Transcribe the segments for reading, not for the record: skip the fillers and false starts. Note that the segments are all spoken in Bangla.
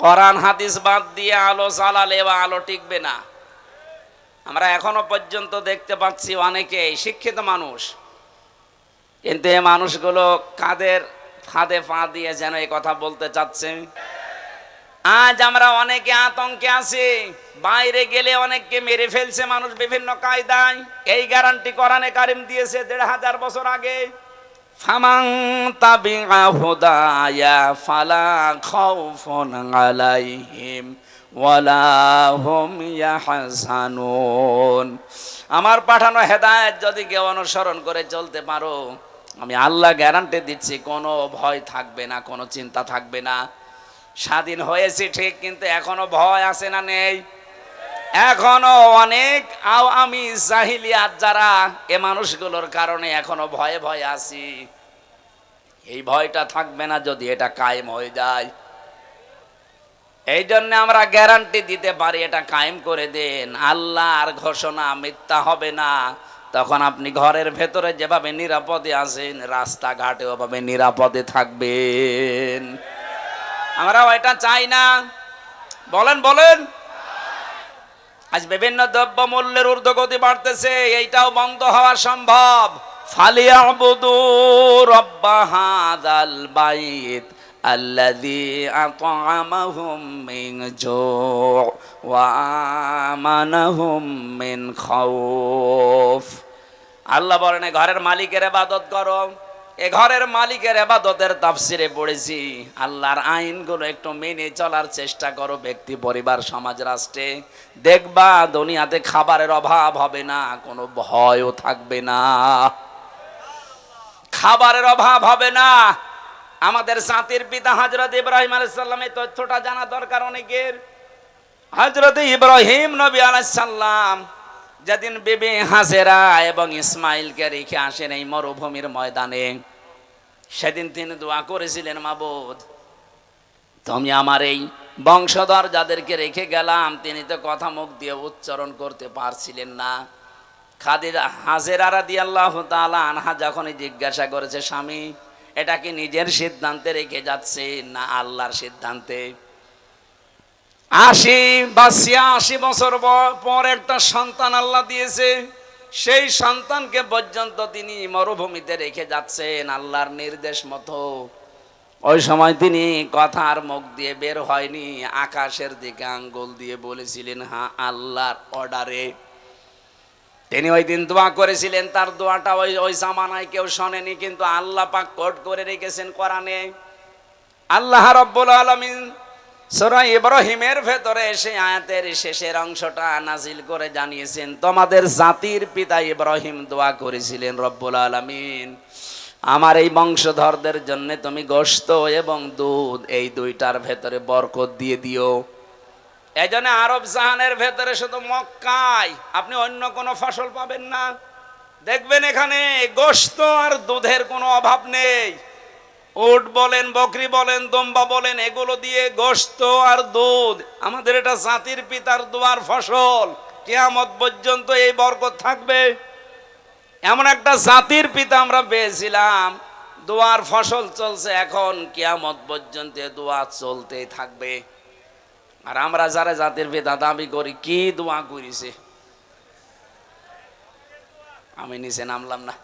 কোরআন হাদিস বাদ দিয়ে আলো জ্বালালে বা আলো টিকবে না। আমরা এখনো পর্যন্ত দেখতে পাচ্ছি অনেকে শিক্ষিত মানুষ, কিন্তু এই মানুষগুলো কাদের ফাঁদে পা দিয়ে যেন এই কথা বলতে চাচ্ছে। আজ আমরা অনেকে আতঙ্কে আছি, বাইরে গেলে অনেককে মেরে ফেলছে মানুষ বিভিন্ন কায়দায়। এই গ্যারান্টি কোরআনে কারিম দিয়েছে ১৫০০ বছর আগে। ফামান তাবিআ হুদায়া ফালা খাউফুন আলাইহিম ওয়ালা হুম ইয়াহজানুন। আমার পাঠানো হেদায়েত যদি কেউ অনুসরণ করে চলতে পারো, আমি আল্লাহ গ্যারান্টি দিচ্ছি কোনো ভয় থাকবে না, কোনো চিন্তা থাকবে না। স্বাধীন হয়েছি ঠিক, কিন্তু এখনো ভয় আছে না নেই? এখনো অনেক আমি জাহিলিয়াত যারা, এ মানুষগুলোর কারণে এখনো ভয়ে ভয়ে আছি। এই ভয়টা থাকবে না যদি এটা কায়েম হয়ে যায়। এই জন্য আমরা গ্যারান্টি দিতে পারি, এটা কায়েম করে দেন। আল্লাহর ঘোষণা মিথ্যা হবে না। তখন আপনি ঘরের ভেতরে যেভাবে নিরাপদে আছেন, রাস্তাঘাটে ওভাবে নিরাপদে থাকবেন। আমরাও এটা চাই না? বলেন বলেন। আজ বিভিন্ন দ্রব্য মূল্যের ঊর্ধ্বগতি বাড়তেছে, এইটাও বন্ধ হওয়া সম্ভব। ফালিয়াবুদু রাব্ব হাযাল বাইত আল্লাযী আত'আমাহুম মিন জু' ওয়া আমানাহুম মিন খাউফ। আল্লাহ বলেন, ঘরের মালিকের ইবাদত করো। এ ঘরের মালিকের ইবাদতের তাফসিরে পড়েছি, আল্লাহর আইনগুলো একটু মেনে চলার চেষ্টা করো ব্যক্তি, পরিবার, সমাজ, রাষ্ট্রে। দেখবা দুনিয়াতে খাবারের অভাব হবে না, কোনো ভয়ও থাকবে না। খাবারের অভাব হবে না। আমাদের জাতির পিতা হযরত ইব্রাহিম আলাইহিস সালাম, এই তথ্যটা জানা দরকার অনেকের। হযরত ইব্রাহিম নবী আলাইহিস সালাম যেদিন বিবি হাজেরা এবং ইসমাইলকে রেখে আসেন এই মরুভূমির ময়দানে, সেদিন তিনি দোয়া করেছিলেন, মাবুদ তুমি আমার এই বংশধর যাদেরকে রেখে গেলাম, তিনি তো কথা মুখ দিয়ে উচ্চারণ করতে পারছিলেন না। খাদিজা হাজেরা রাদিয়াল্লাহু তাআলা আনহা যখনই জিজ্ঞাসা করেছে, স্বামী এটা কি নিজের সিদ্ধান্তে রেখে যাচ্ছে না আল্লাহর সিদ্ধান্তে? ৮০ বছর পর একটা সন্তান আল্লাহ দিয়েছে, সেই সন্তানকে পর্যন্ত তিনি মরুভূমিতে রেখে যাচ্ছেন আল্লাহর নির্দেশ মতো। ওই সময় তিনি কথার মুখ দিয়ে বের হয়নি, আকাশের দিকে আঙ্গুল দিয়ে বলেছিলেন হ্যাঁ আল্লাহর অর্ডারে। তিনি ওই দিন দোয়া করেছিলেন, তার দোয়াটা ওই জামানায় কেউ শোনেনি, কিন্তু আল্লাহ পাক কোট করে রেখেছেন কোরআনে। আল্লাহ রাব্বুল আলামিন সূরা ইব্রাহিমের ভেতরে সেই আয়াতের শেষের অংশটা নাজিল করে জানিয়েছেন, তোমাদের জাতির পিতা ইব্রাহিম দোয়া করেছিলেন, রব্বুল আলামিন আমার এই বংশধরদের জন্য তুমি গোশত এবং দুধ এই দুইটার ভেতরে বরকত দিয়ে দিও। এই জন্য আরব জাহানের ভেতরে শুধু মক্কায় আপনি অন্য কোনো ফসল পাবেন না। দেখবেন এখানে গোশত আর দুধের কোনো অভাব নেই। উট বলেন, বকরি বলেন, দম্বা বলেন, এগুলো দিয়ে গোশত আর দুধ। আমাদের এটা জাতির পিতার দোয়ার ফসল, কিয়ামত পর্যন্ত এই বরকত থাকবে। এমন একটা জাতির পিতা আমরা পেয়েছিলাম, দোয়ার ফসল চলছে এখন, কিয়ামত পর্যন্ত দোয়া চলতেই থাকবে। আর আমরা যারা জাতির পিতা দাবি করি, কি দোয়া করেছে? আমি নিচে নামলাম না।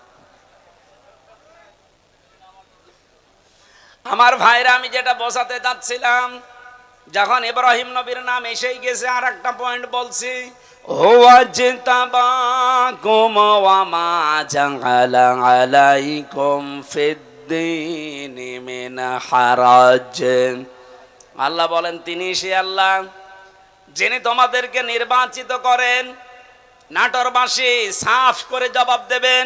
আমার ভাইরা, আমি যেটা বোঝাতে যাচ্ছিলাম, যখন ইব্রাহিম নবীর নাম এসেই গেছে, আর একটা পয়েন্ট বলছি, হুয়া জিতাবাকুম ওয়া মা জাআলা আলাইকুম ফিদ্দীনি মিন হারাজ। আল্লাহ বলেন, তিনি সে আল্লাহ যিনি তোমাদেরকে নির্বাচিত করেন। নাটোরবাসী সাফ করে জবাব দেবেন,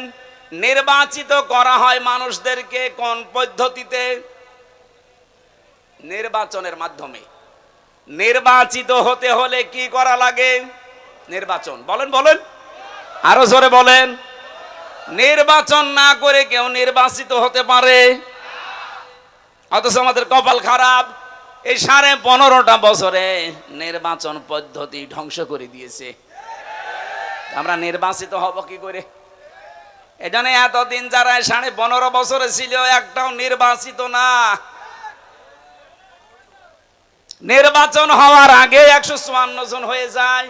নির্বাচিত করা হয় মানুষদেরকে কোন পদ্ধতিতে? নির্বাচনের মাধ্যমে। নির্বাচিত হতে হলে কি করা লাগে? নির্বাচন। বলেন বলেন, আরো জোরে বলেন। নির্বাচন না করে কেউ নির্বাচিত হতে পারে? অথচ আমাদের কপাল খারাপ, এই 15.5টা বছরে নির্বাচন পদ্ধতি ধ্বংস করে দিয়েছে। আমরা নির্বাচিত হব কি করে? এজন্য এতদিন যারা 15.5 বছরে ছিল, একটাও নির্বাচিত না। নির্বাচন হওয়ার আগে 154 জন হয়ে যায়,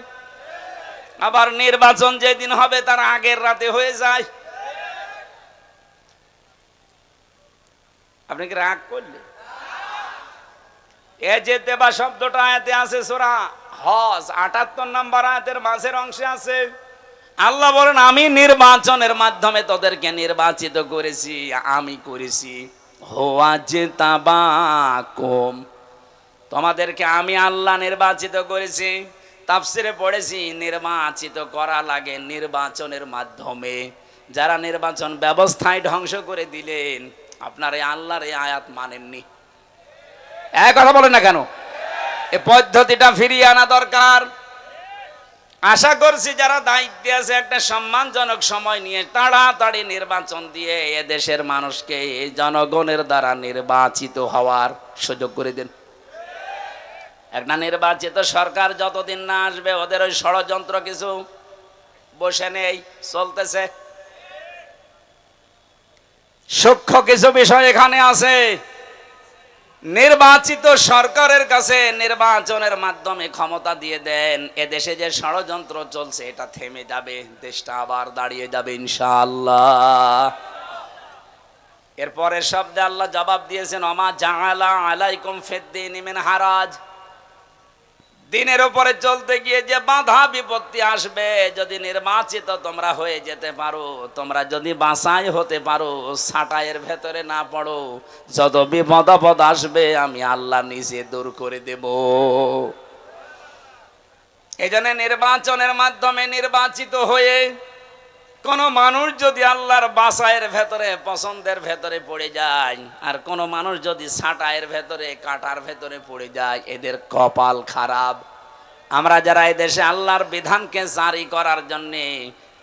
আবার নির্বাচন যেদিন হবে তার আগের রাতে হয়ে যায়। আপনি কি রাগ করলে? এ যে তেবা শব্দটা আয়াতে আছে সূরা হজ 78 নম্বর আয়াতের মাঝের অংশে আছে। আল্লাহ বলেন আমি নির্বাচনের মাধ্যমে তোদেরকে নির্বাচিত করেছি, আমি করেছি। হোয়া যে তাবাকুম, তোমাদেরকে আমি আল্লাহ নির্বাচিত করেছি। তাফসিরে পড়েছি নির্বাচিত করা লাগে নির্বাচনের মাধ্যমে। যারা নির্বাচন ব্যবস্থায় ধ্বংস করে দিলেন, আপনার এই আল্লাহর এই আয়াত মানেননি। এক কথা বলেন না কেন? এই পদ্ধতিটা ফিরিয়ে আনা দরকার। আশা করছি যারা দায়িত্বে আছে একটা সম্মানজনক সময় নিয়ে তাড়াতাড়ি নির্বাচন দিয়ে এদেশের মানুষকে জনগণের দ্বারা নির্বাচিত হওয়ার সুযোগ করে দেন। একটা নির্বাচিত সরকার যতদিন না আসবে ওদের ওই ষড়যন্ত্র কিছু বসে নেই, চলতেছে। সূক্ষ্ম কিছু বিষয় এখানে আছে। নির্বাচিত সরকারের কাছে নির্বাচনের মাধ্যমে ক্ষমতা দিয়ে দেন, এদেশে যে ষড়যন্ত্র চলছে এটা থেমে যাবে, দেশটা আবার দাঁড়িয়ে যাবে ইনশাআল্লাহ। এরপরের শব্দে আল্লাহ জবাব দিয়েছেন ওমা জাআলা আলাইকুম ফিদ্দীনি মিন হারাজ। দিনের উপরে চলতে গিয়ে যে বাধা বিপত্তি আসবে, যদি নির্বাচিত তোমরা হয়ে যেতে পারো, তোমরা যদি বাছাই হতে পারো, ছাঁটাইয়ের ভেতরে না পড়ো, যত বিপদ আপদ আসবে আমি আল্লাহ নিজে দূর করে দেব। এই জন্য নির্বাচনের মাধ্যমে নির্বাচিত হয়ে কোন মানুষ যদি আল্লাহর বাছাইয়ের ভেতরে পছন্দের ভেতরে পড়ে যায়, আর কোন মানুষ যদি ছাঁটাইয়ের ভেতরে কাটার ভেতরে পড়ে যায়, এদের কপাল খারাপ। আমরা যারা এই দেশে আল্লাহর বিধানকে জারি করার জন্যে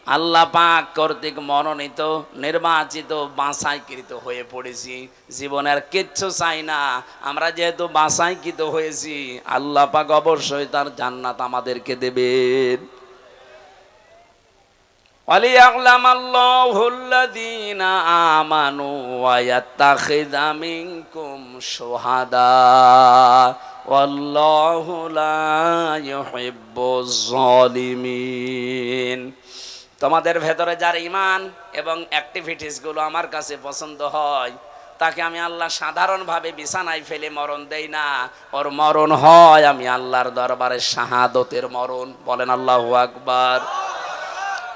আল্লাহ পাক কর্তৃক মনোনীত নির্বাচিত বাছাইকৃত হয়ে পড়েছি, জীবনের কিচ্ছু চাই না। আমরা যেহেতু বাছাইকৃত হয়েছি, আল্লাহ পাক অবশ্যই তার জান্নাত আমাদেরকে দেবেন। وَلِيَعْلَمَ اللَّهُ الَّذِينَ آمَنُوا وَيَتَّخِذَ مِنكُمْ شُهَدَاءَ وَاللَّهُ لَا يُحِبُّ الظَّالِمِينَ। তোমাদের ভেতরে যার ঈমান এবং অ্যাক্টিভিটিস গুলো আমার কাছে পছন্দ হয়, তাকে আমি আল্লাহ সাধারণভাবে বিছানায় ফেলে মরণ দেই না, ওর মরণ হয় আমি আল্লাহর দরবারে শাহাদতের মরণ। বলেন আল্লাহু আকবার।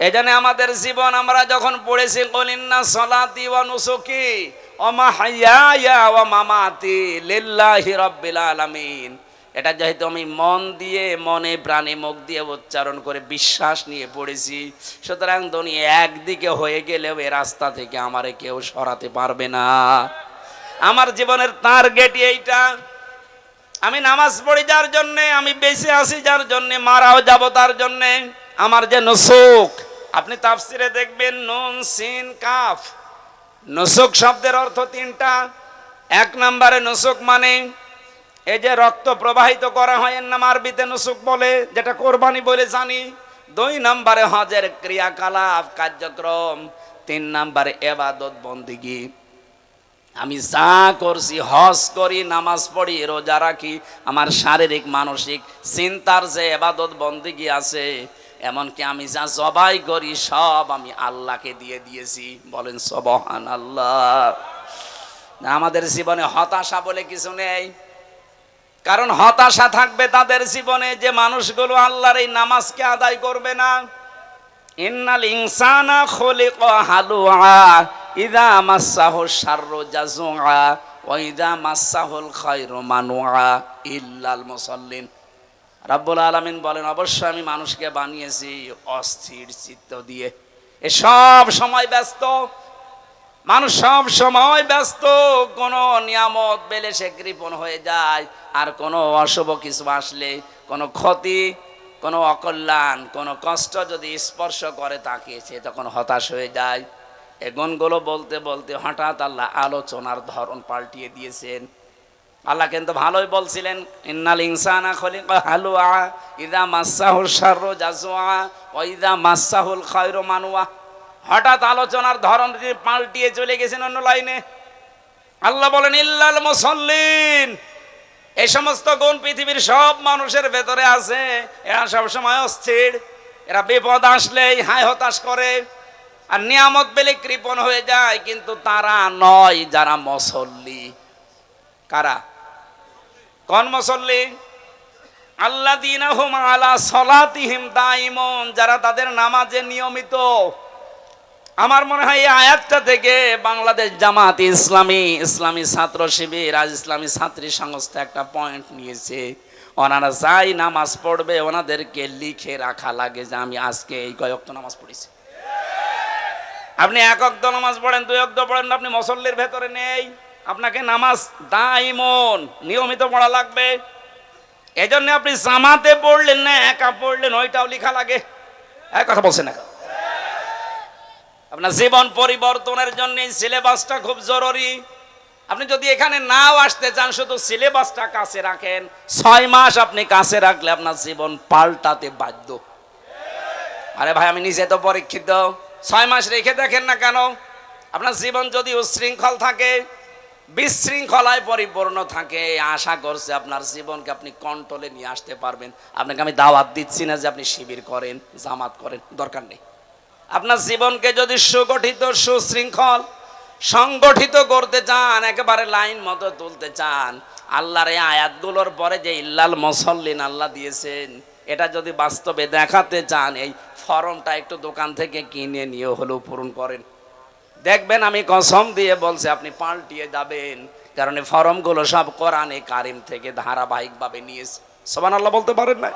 এজন্য আমাদের জীবন আমরা যখন পড়েছি কুলিন্না সলাতি ওয়া নুসুকি ওয়া মাহইয়ায়া ওয়া মামাতি লিল্লাহি রাব্বিল আলামিন, এটা যেহেতু আমি মন দিয়ে মনে প্রাণে মুখ দিয়ে উচ্চারণ করে বিশ্বাস নিয়ে পড়েছি, সুতরাং দুনিয়া একদিকে হয়ে গেলেও এই রাস্তা থেকে আমারে কেউ সরাতে পারবে না। আমার জীবনের টার্গেট এইটা। আমি নামাজ পড়ি যার জন্যে, আমি বেঁচে আছি যার জন্যে, মারাও যাব তার জন্যে। আমার যে নুসুক, আপনি তাফসিরে দেখবেন নুন সিন কাফ, নুসুক শব্দের অর্থ তিনটা। এক নম্বরে নুসুক মানে এই যে রক্ত প্রবাহিত করা হয়, এর নাম আরবিতে নুসুক বলে, যেটা কোরবানি বলে জানি। দুই নম্বরে হজের ক্রিয়াকলাপ কার্যক্রম। তিন নম্বরে ইবাদত বন্দেগী। আমি যা করছি, হজ করি, নামাজ পড়ি, রোজা রাখি, আমার শারীরিক মানসিক চিন্তার যে ইবাদত বন্দেগী আছে, এমনকি আমি যা জবাই করি সব আমি আল্লাহকে দিয়ে দিয়েছি। বলেন সুবহানাল্লাহ। আমাদের জীবনে হতাশা বলে কিছু নেই, কারণ হতাশা থাকবে তাদের জীবনে যে মানুষগুলো আল্লাহর এই নামাজকে আদায় করবে না। ইন্নাল ইনসানা খুলিকা হালুআ ইযা মাসসাহু শাররু জাযুআ ওয়া ইযা মাসসাহুল খায়রু মানুআ ইল্লাল মুসাল্লিন। রাব্বুল আলামিন বলেন অবশ্যই আমি মানুষকে বানিয়েছি অস্থির চিত্ত দিয়ে। এ সব সময় ব্যস্ত মানুষ, সব সময় ব্যস্ত। কোনো নিয়ামত পেলে সে কৃপণ হয়ে যায়, আর কোনো অশুভ কিছু আসলে, কোনো ক্ষতি, কোনো অকল্যাণ, কোনো কষ্ট যদি স্পর্শ করে তাকে, সে তখন হতাশ হয়ে যায়। এই গুণগুলো বলতে বলতে হঠাৎ আল্লাহ আলোচনার ধরন পাল্টিয়ে দিয়েছেন। আল্লাহ কিন্তু ভালোই বলছিলেন ইন্নাল ইনসানা খুলিকা হালুআ ইযা মাসসাহুশ শাররু জাযুআ ওয়া ইযা মাসসাহুল খায়রু মানুআ। হঠাৎ আলোচনার ধরন পাল্টিয়ে চলে গেছেন অন্য লাইনে। আল্লাহ বলেন ইল্লাল মুসাল্লিন, এই সমস্ত গুণ পৃথিবীর সব মানুষের ভেতরে আছে। এরা সবসময় অস্থির, এরা বিপদ আসলেই হায় হতাশ করে, আর নিয়ামত পেলে কৃপণ হয়ে যায়। কিন্তু তারা নয় যারা মুসল্লি। কারা? কোন মুসল্লি? আল্লাযীনা হুম আলা সালাতিহিম দাইমুন, যারা তাদের নামাজে নিয়মিত। আমার মনে হয় এই আয়াতটা থেকে বাংলাদেশ জামাত ইসলামী, ইসলামী ছাত্র শিবির, আজ ইসলামী ছাত্রী সংস্থা একটা পয়েন্ট নিয়েছে। ওনারা যাই নামাজ পড়বে ওনাদেরকে লিখে রাখা লাগে যে আমি আজকে এই কয় ওয়াক্ত নামাজ পড়েছি। আপনি এক ওয়াক্ত নামাজ পড়েন, দুই ওয়াক্ত পড়েন, আপনি মুসল্লির ভেতরে নেই। আপনাকে নামাজ দাইমন নিয়মিত পড়া লাগবে। এই জন্য আপনি জামাতে পড়লেন না একা পড়লেন ওইটাও লেখা লাগে। এক কথা বলছেন না? আপনার জীবন পরিবর্তনের জন্য সিলেবাসটা খুব জরুরি। আপনি যদি এখানে নাও আসতে চান, শুধু সিলেবাসটা কাছে রাখেন, 6 মাস আপনি কাছে রাখলে আপনার জীবন পাল্টাতে বাধ্য। আরে ভাই, আমি নিজে তো পরীক্ষিত। 6 মাস রেখে দেখেন না কেন? আপনার জীবন যদি উচ্ছৃঙ্খল থাকে, বিশৃঙ্খলায় পরিপূর্ণ থাকে, আশা করছে আপনার জীবনকে আপনি কন্ট্রোলে নিয়ে আসতে পারবেন। আপনাকে আমি দাওয়াত দিচ্ছি না যে আপনি শিবির করেন, জামাত করেন, দরকার নেই। আপনার জীবনকে যদি সুগঠিত, সুশৃঙ্খল, সংগঠিত করতে চান, একেবারে লাইন মতো তুলতে চান, আল্লাহর এই আয়াতগুলোর পরে যে ইল্লাল মুসাল্লিন আল্লাহ দিয়েছেন, এটা যদি বাস্তবে দেখাতে চান, এই ফর্মটা একটু দোকান থেকে কিনে নিয়ে হলেও পূরণ করেন। দেখবেন, আমি কসম দিয়ে বলছি, আপনি পাল্টিয়ে যাবেন। কারণ এই ফর্মগুলো সব কোরআনে কারিম থেকে ধারাবাহিকভাবে নিয়েছে। সুবহানাল্লাহ বলতে পারেন না?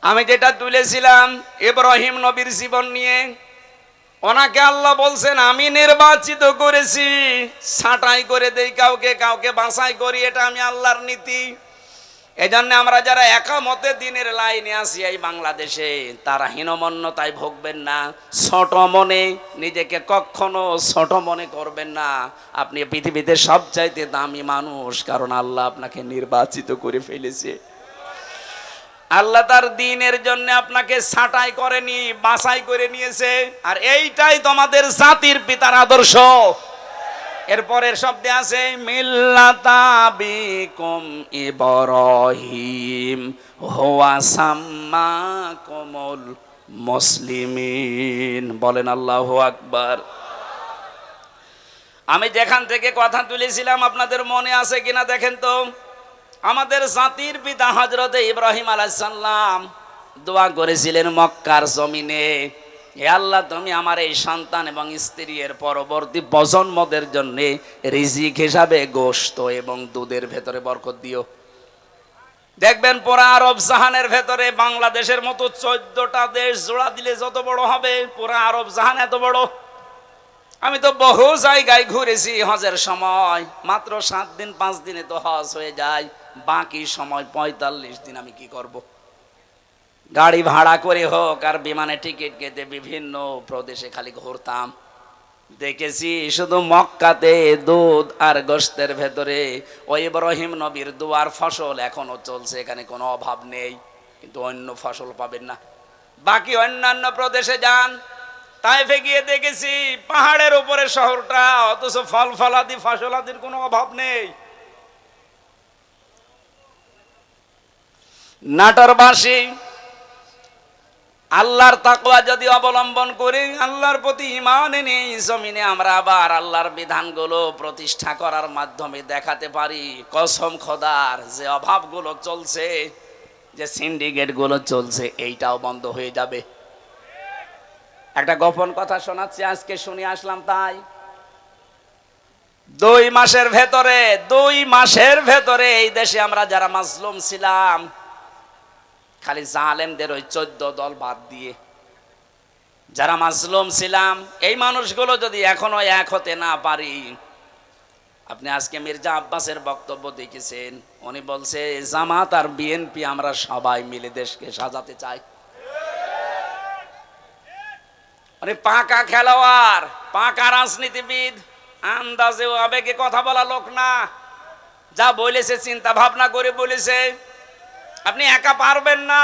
আমি যেটা তুলেছিলাম ইব্রাহিম নবীর জীবন নিয়ে, ওনাকে আল্লাহ বলছেন আমি নির্বাচিত করেছি, ছাঁটাই করে দেই কাউকে, কাউকে বাছাই করি, এটা আমি আল্লাহর নীতি। এজন্য আমরা যারা একামতে দিনের লাইনে আছি এই বাংলাদেশে, তারা হীনমন্যতায় ভুগবেন না, ছোট মনে নিজেকে কখনো ছোট মনে করবেন না। আপনি পৃথিবীতে সবচাইতে দামি মানুষ, কারণ আল্লাহ আপনাকে নির্বাচিত করে ফেলেছে। আল্লাহ তার দ্বীনের জন্য আপনাকে ছাঁটাই করেনি, বাছাই করে নিয়েছে। আর এইটাই তোমাদের জাতির পিতার আদর্শ। এরপরের শব্দে আছে মিল্লাতা বিকুম ইব্রাহিম হুয়া সাম্মাকুমুল মুসলিমিন। বলেন আল্লাহু আকবার। আমি যেখান থেকে কথা তুলেছিলাম আপনাদের মনে আছে কিনা দেখেন তো। আমাদের জাতির পিতা হযরত ইব্রাহিম আলাইহিস সালাম দোয়া করেছিলেন মক্কার জমিনে, হে আল্লাহ, তুমি আমার এই সন্তান এবং স্ত্রী এর পরবর্তী প্রজন্মদের জন্য রিজিক হিসাবে গোশত এবং দুধের ভেতরে বরকত দিও। দেখবেন পুরা আরব জাহানের ভেতরে বাংলাদেশের মতো 14টা দেশ জোড়া দিলে যত বড় হবে, পুরা আরব জাহান এত বড়। আমি তো বহু জায়গায় ঘুরেছি হজের সময়, মাত্র 7 দিন 5 দিনে তো হজ হয়ে যায়, বাকি সময় 45 দিন আমি কি করব? গাড়ি ভাড়া করে হোক আর বিমানে টিকিট কেটে বিভিন্ন প্রদেশে খালি ঘুরতাম। দেখেছি শুধু মক্কাতে দুধ আর গোশতের ভেতরে ওই ইব্রাহিম নবীর দুয়ার ফসল এখনো চলছে, এখানে কোনো অভাব নেই, কিন্তু অন্য ফসল পাবেন না। বাকি অন্যান্য প্রদেশে যান, তাইফে গিয়ে দেখেছি পাহাড়ের উপরে শহরটা, অথচ ফল ফলাদি ফসলাদির কোনো অভাব নেই। নাটোরবাসী আল্লাহর তাকওয়া যদি অবলম্বন করি, আল্লাহর প্রতি ঈমান এনে এই জমিনে আমরা আবার আল্লাহর বিধানগুলো প্রতিষ্ঠা করার মাধ্যমে দেখাতে পারি, কসম খোদার, যে অভাবগুলো চলছে, যে সিন্ডিকেটগুলো চলছে, এইটাও বন্ধ হয়ে যাবে। একটা গোপন কথা শোনাচ্ছি, আজকে শুনে আসলাম। তাই 2 মাসের ভেতরে এই দেশে আমরা যারা মাজলুম ছিলাম, খালি জালেমদের ওই 14 দল বাদ দিয়ে যারা মাজলুম ছিলাম, এই মানুষগুলো যদি এখনো এক হতে না পারি। আপনি আজকে মির্জা আব্বাসের বক্তব্য দেখেছেন, উনি বলছে জামাত আর বিএনপি আমরা সবাই মিলে দেশকে সাজাতে চাই। উনি পাকা খেলোয়াড়, পাকা রাজনীতিবিদ, আন্দাজে আবেগে কথা বলা লোক না। যা বলেছে চিন্তা ভাবনা করে বলেছে। আপনি একা পারবেন না।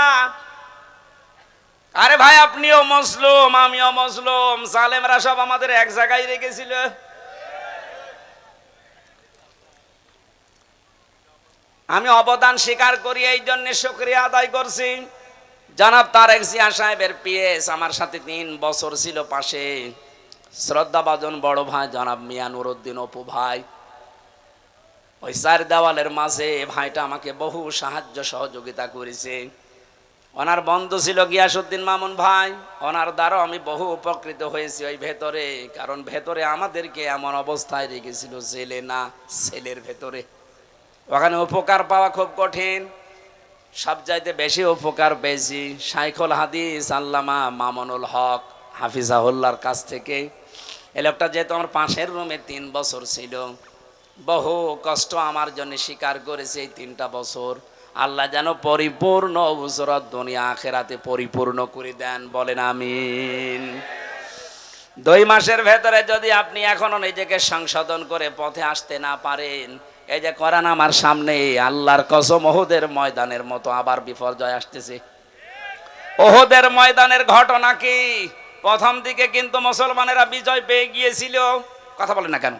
আরে ভাই, আপনিও মুসলিম, আমিও মুসলিম, জালেমরা সব আমাদের এক জায়গায় রেখেছিল। আমি অবদান স্বীকার করি, এই জন্য শুকরিয়া আদায় করছি। জনাব তারেক জিয়া সাহেবের পিএস আমার সাথে 3 বছর ছিল পাশে, শ্রদ্ধাভাজন বড় ভাই জনাব মিয়া নুরুদ্দিন অপু ভাই। ওই 4 দেওয়ালের মাঝে ভাইটা আমাকে বহু সাহায্য সহযোগিতা করেছে। ওনার বন্ধু ছিল গিয়াসউদ্দিন মামুন ভাই, ওনার দ্বারাও আমি বহু উপকৃত হয়েছি ওই ভেতরে। কারণ ভেতরে আমাদেরকে এমন অবস্থায় রেখেছিল, জেলে না সেলের ভেতরে। ওখানে উপকার পাওয়া খুব কঠিন। সবচাইতে বেশি উপকার পেয়েছি শাইখুল হাদিস আল্লামা মামুনুল হক হাফিজাহুল্লাহর কাছ থেকে। এই লোকটা যেহেতু আমার পাশের রুমে 3 বছর ছিল, বহু কষ্ট আমার জন্য স্বীকার করেছে। এই 3টা বছর আল্লাহ যেন পরিপূর্ণ উজরত দুনিয়া আখিরাতে পরিপূর্ণ করে দেন, বলেন আমিন। 2 মাসের ভেতরে যদি আপনি এখনো নিজেকে সংশোধন করে পথে আসতে না পারেন, এই যে কোরআন আমার সামনে, আল্লাহর কসম ওহুদের ময়দানের মতো আবার বিপর্যয় আসতেছে। ওহুদের ময়দানের ঘটনা কি? প্রথম দিকে কিন্তু মুসলমানেরা বিজয় পেয়ে গিয়েছিল, কথা বলেন না কেন?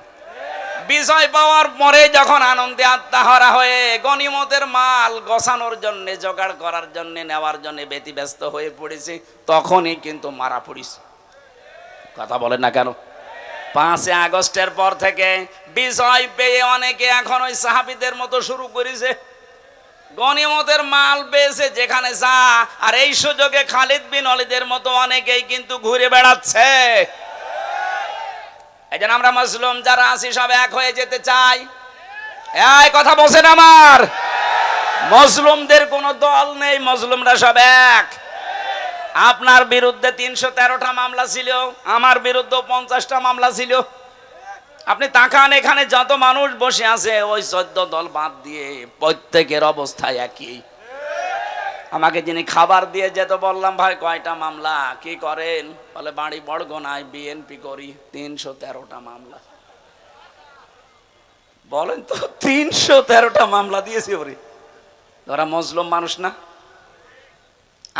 বিজয় পাওয়ার পরে যখন আনন্দে আত্মহারা হয়ে গনিমতের মাল গোছানোর জন্য, জোগাড় করার জন্য, নেওয়ার জন্য ব্যতিব্যস্ত হয়ে পড়েছে, তখনই কিন্তু মারা পড়েছে, কথা বলেন না কেন? 5 আগস্টের পর থেকে বিজয় পেয়ে অনেকে এখন ওই সাহাবীদের মতো শুরু করেছে, গনিমতের মাল পেয়েছে যেখানে যা। আর এই সুযোগে খালিদ বিন ওয়ালিদের মতো অনেকেই কিন্তু ঘুরে বেড়াচ্ছে। এই জন্য আমরা মুসলিম যারা আছি সব এক হয়ে যেতে চাই। এই কথা বলছেন আমার? মুসলিমদের কোনো দল নেই, মুসলিমরা সব এক। আপনার বিরুদ্ধে 313টা মামলা ছিল, আমার বিরুদ্ধে 50টা মামলা ছিল। আপনি তাকান, এখানে যত মানুষ বসে আছে ওই 14 দল বাদ দিয়ে প্রত্যেকের অবস্থা একই। আমাকে যিনি খাবার দিয়ে যেত, বললাম ভাই কয়টা মামলা, কি করেন? বলে বাড়ি বড়গোনায় বিএনপি করি। 313টা মামলা। বলেন তো, 313টা মামলা দিয়েছি ওরে। ওরা মুসলিম মানুষ না?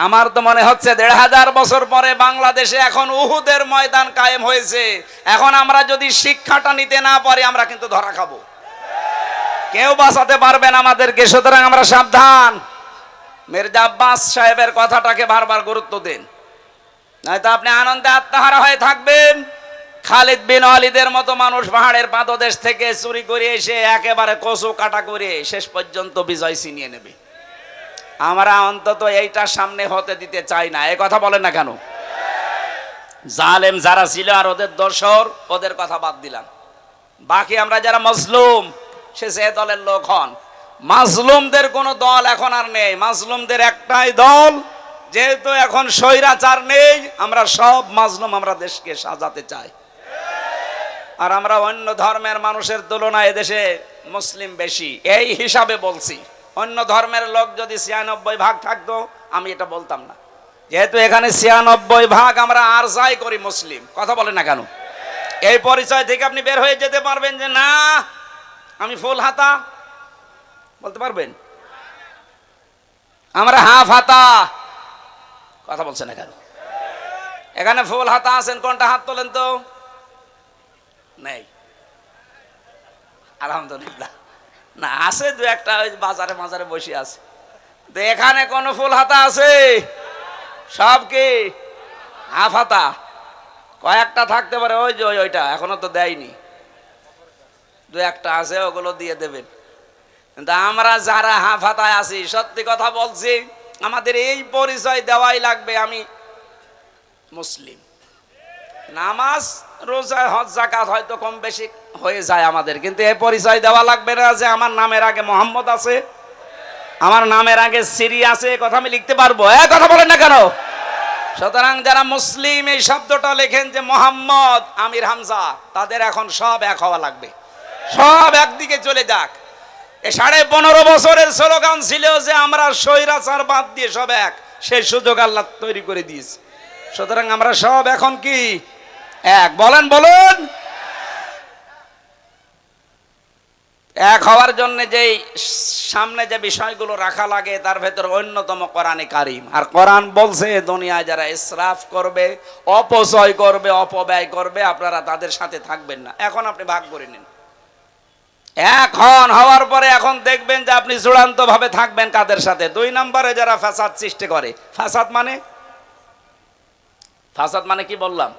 আমার তো মনে হচ্ছে 1500 বছর পরে বাংলাদেশে এখন উহুদের ময়দান কায়েম হয়েছে। এখন আমরা যদি শিক্ষাটা নিতে না পারি, আমরা কিন্তু ধরা খাবো, কেউ বাঁচাতে পারবেন আমাদেরকে। সুতরাং আমরা সাবধান। মির্জা আব্বাস সাহেবের কথাটাকে বারবার গুরুত্ব দেন, নয়তো আপনি আনন্দে আত্মহারা হয়ে থাকবেন। খালিদ বিন ওয়ালিদের মতো মানুষ পাহাড়ের পাদদেশ থেকে চুরি করে এসে একেবারে কচু কাটা করে শেষ পর্যন্ত বিজয় ছিনিয়ে নেবে। আমরা অন্তত এইটার সামনে হতে দিতে চাই না। এই কথা বলেন না কেন? জালেম যারা ছিল আর ওদের দোসর, ওদের কথা বাদ দিলাম। বাকি আমরা যারা মজলুম, সে যে দলের লোক হন, মাজলুমদের কোনো দল এখন আর নেই। মাজলুমদের একটাই দল, যেহেতু এখন স্বৈরাচার নেই, আমরা সব মাজলুম, আমরা দেশকে সাজাতে চাই। আর আমরা অন্য ধর্মের মানুষের তুলনায় এদেশে মুসলিম বেশি, এই হিসাবে বলছি। অন্য ধর্মের লোক যদি 96% থাকতো, আমি এটা বলতাম না। যেহেতু এখানে 96% আমরা আর যাই করি মুসলিম, কথা বলেন না কেন? এই পরিচয় থেকে আপনি বের হয়ে যেতে পারবেন যে না আমি ফুল হাতা, বলতে পারবেন? আমরা হাফ হাতা, কথা বলছেন না কেন? এখানে ফুল হাতা আছেন, কোনটা হাত তোলেন তো? নেই, আলহামদুলিল্লাহ। না, আছে 2-1টা, ওই বাজারে মাজারে বসে আছে। তো এখানে কোন ফুল হাতা আছে? সব কি হাফ হাতা? কয়েকটা থাকতে পারে, ওই যে ওইটা এখনো তো দেয়নি, 2-1টা আছে, ওগুলো দিয়ে দেবেন। কিন্তু আমরা যারা হাফ হাতায় আছি, সত্যি কথা বলছি, আমাদের এই পরিচয় দেওয়াই লাগবে, আমি মুসলিম। নামাজ রোজা হজ যাকাত হয়তো কম বেশি হয়ে যায় আমাদের, কিন্তু এই পরিচয় দেওয়া লাগবে না যে আমার নামের আগে মোহাম্মদ আছে, আমার নামের আগে সিরি আছে। কথা আমি লিখতে পারবো? কথা বলেন না কেন? সুতরাং যারা মুসলিম এই শব্দটা লেখেন যে মোহাম্মদ, আমির, হামজা, তাদের এখন সব এক হওয়া লাগবে, সব একদিকে চলে যাক। এই 15.5 বছরের স্লোগান ছিল যে আমরা স্বৈরাচার বাদ দিয়ে সব এক, সেই সুযোগ আল্লাহ তৈরি করে দিয়েছে। সুতরাং আমরা সব এখন কি এক? বলেন বলুন। এক হওয়ার জন্য যেই সামনে যে বিষয়গুলো রাখা লাগে, তার ভেতর অন্যতম কোরআনে কারিম। আর কোরআন বলছে দুনিয়ায় যারা ইসরাফ করবে, অপচয় করবে, অপব্যয় করবে, আপনারা তাদের সাথে থাকবেন না। এখন আপনি ভাগ করে নিন। এখন হওয়ার পরে এখন দেখবেন যে আপনি চূড়ান্ত ভাবে থাকবেন কাদের সাথে? 2 নম্বরে যারা ফাসাদ সৃষ্টি করে। ফাসাদ মানে কি বললাম?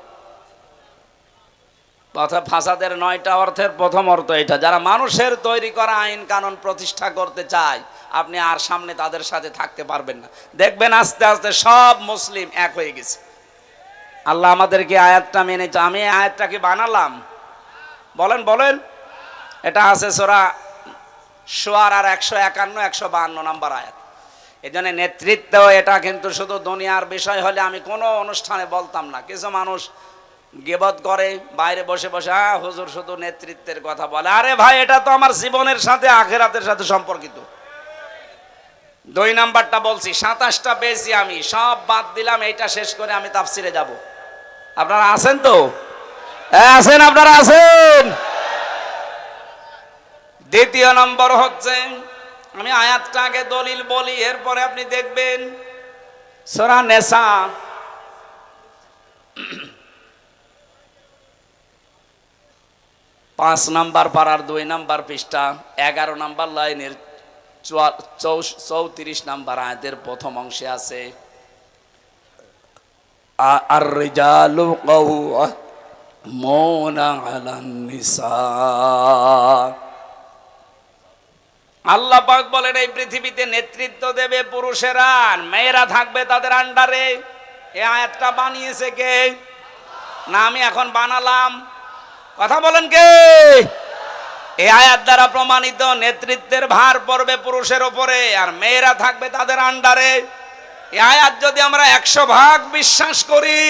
ফাসাদের 9টা অর্থের প্রথম অর্থ এটা, যারা মানুষের তৈরি করা আইন কানুন প্রতিষ্ঠা করতে চায়, আপনি আর সামনে তাদের সাথে থাকতে পারবেন না। দেখবেন আস্তে আস্তে সব মুসলিম এক হয়ে গেছে। আল্লাহ আমাদেরকে আয়াতটা মেনেছে। আমি আয়াতটা কি বানালাম? বলেন। এটা আছে সূরা শুআরার 151 152 নম্বর আয়াত। এই জন্য নেতৃত্ব এটা কিন্তু শুধু দুনিয়ার বিষয় হলে আমি কোনো অনুষ্ঠানে বলতাম না। কিছু মানুষ গীবত করে বাইরে বসে বসে, হুজুর শুধু নেতৃত্বের কথা বলে। আরে ভাই, এটা তো আমার জীবনের সাথে আখিরাতের সাথে সম্পর্কিত। 2 নাম্বারটা বলছি, 27টা পেয়েছি আমি, সব বাদ দিলাম, এইটা শেষ করে আমি তাফসিরে যাব। আপনারা আছেন তো? আছেন, আপনারা আছেন। দ্বিতীয় নম্বর হচ্ছে, আমি আয়াতটা আগে দলিল বলি, এরপরে আপনি দেখবেন সূরা নিসা 5 নাম্বার পারার 2 নাম্বার পৃষ্ঠা 11 নাম্বার লাইনের 34 নাম্বার আয়াতের প্রথম অংশে আছে, আর রিজালু কাওয়ামুনা আলান নিসা। আল্লাহ পাক বলেন এই পৃথিবীতে নেতৃত্ব দেবে পুরুষেরা, মেয়েরা থাকবে তাদের আন্ডারে। এই আয়াতটা বানিয়েছে কে? না আমি এখন বানালাম? কথা বলেন কে? এই আয়াত দ্বারা প্রমাণিত নেতৃত্বের ভার পড়বে পুরুষের উপরে, আর মেয়েরা থাকবে তাদের আন্ডারে। এই আয়াত যদি আমরা 100% বিশ্বাস করি,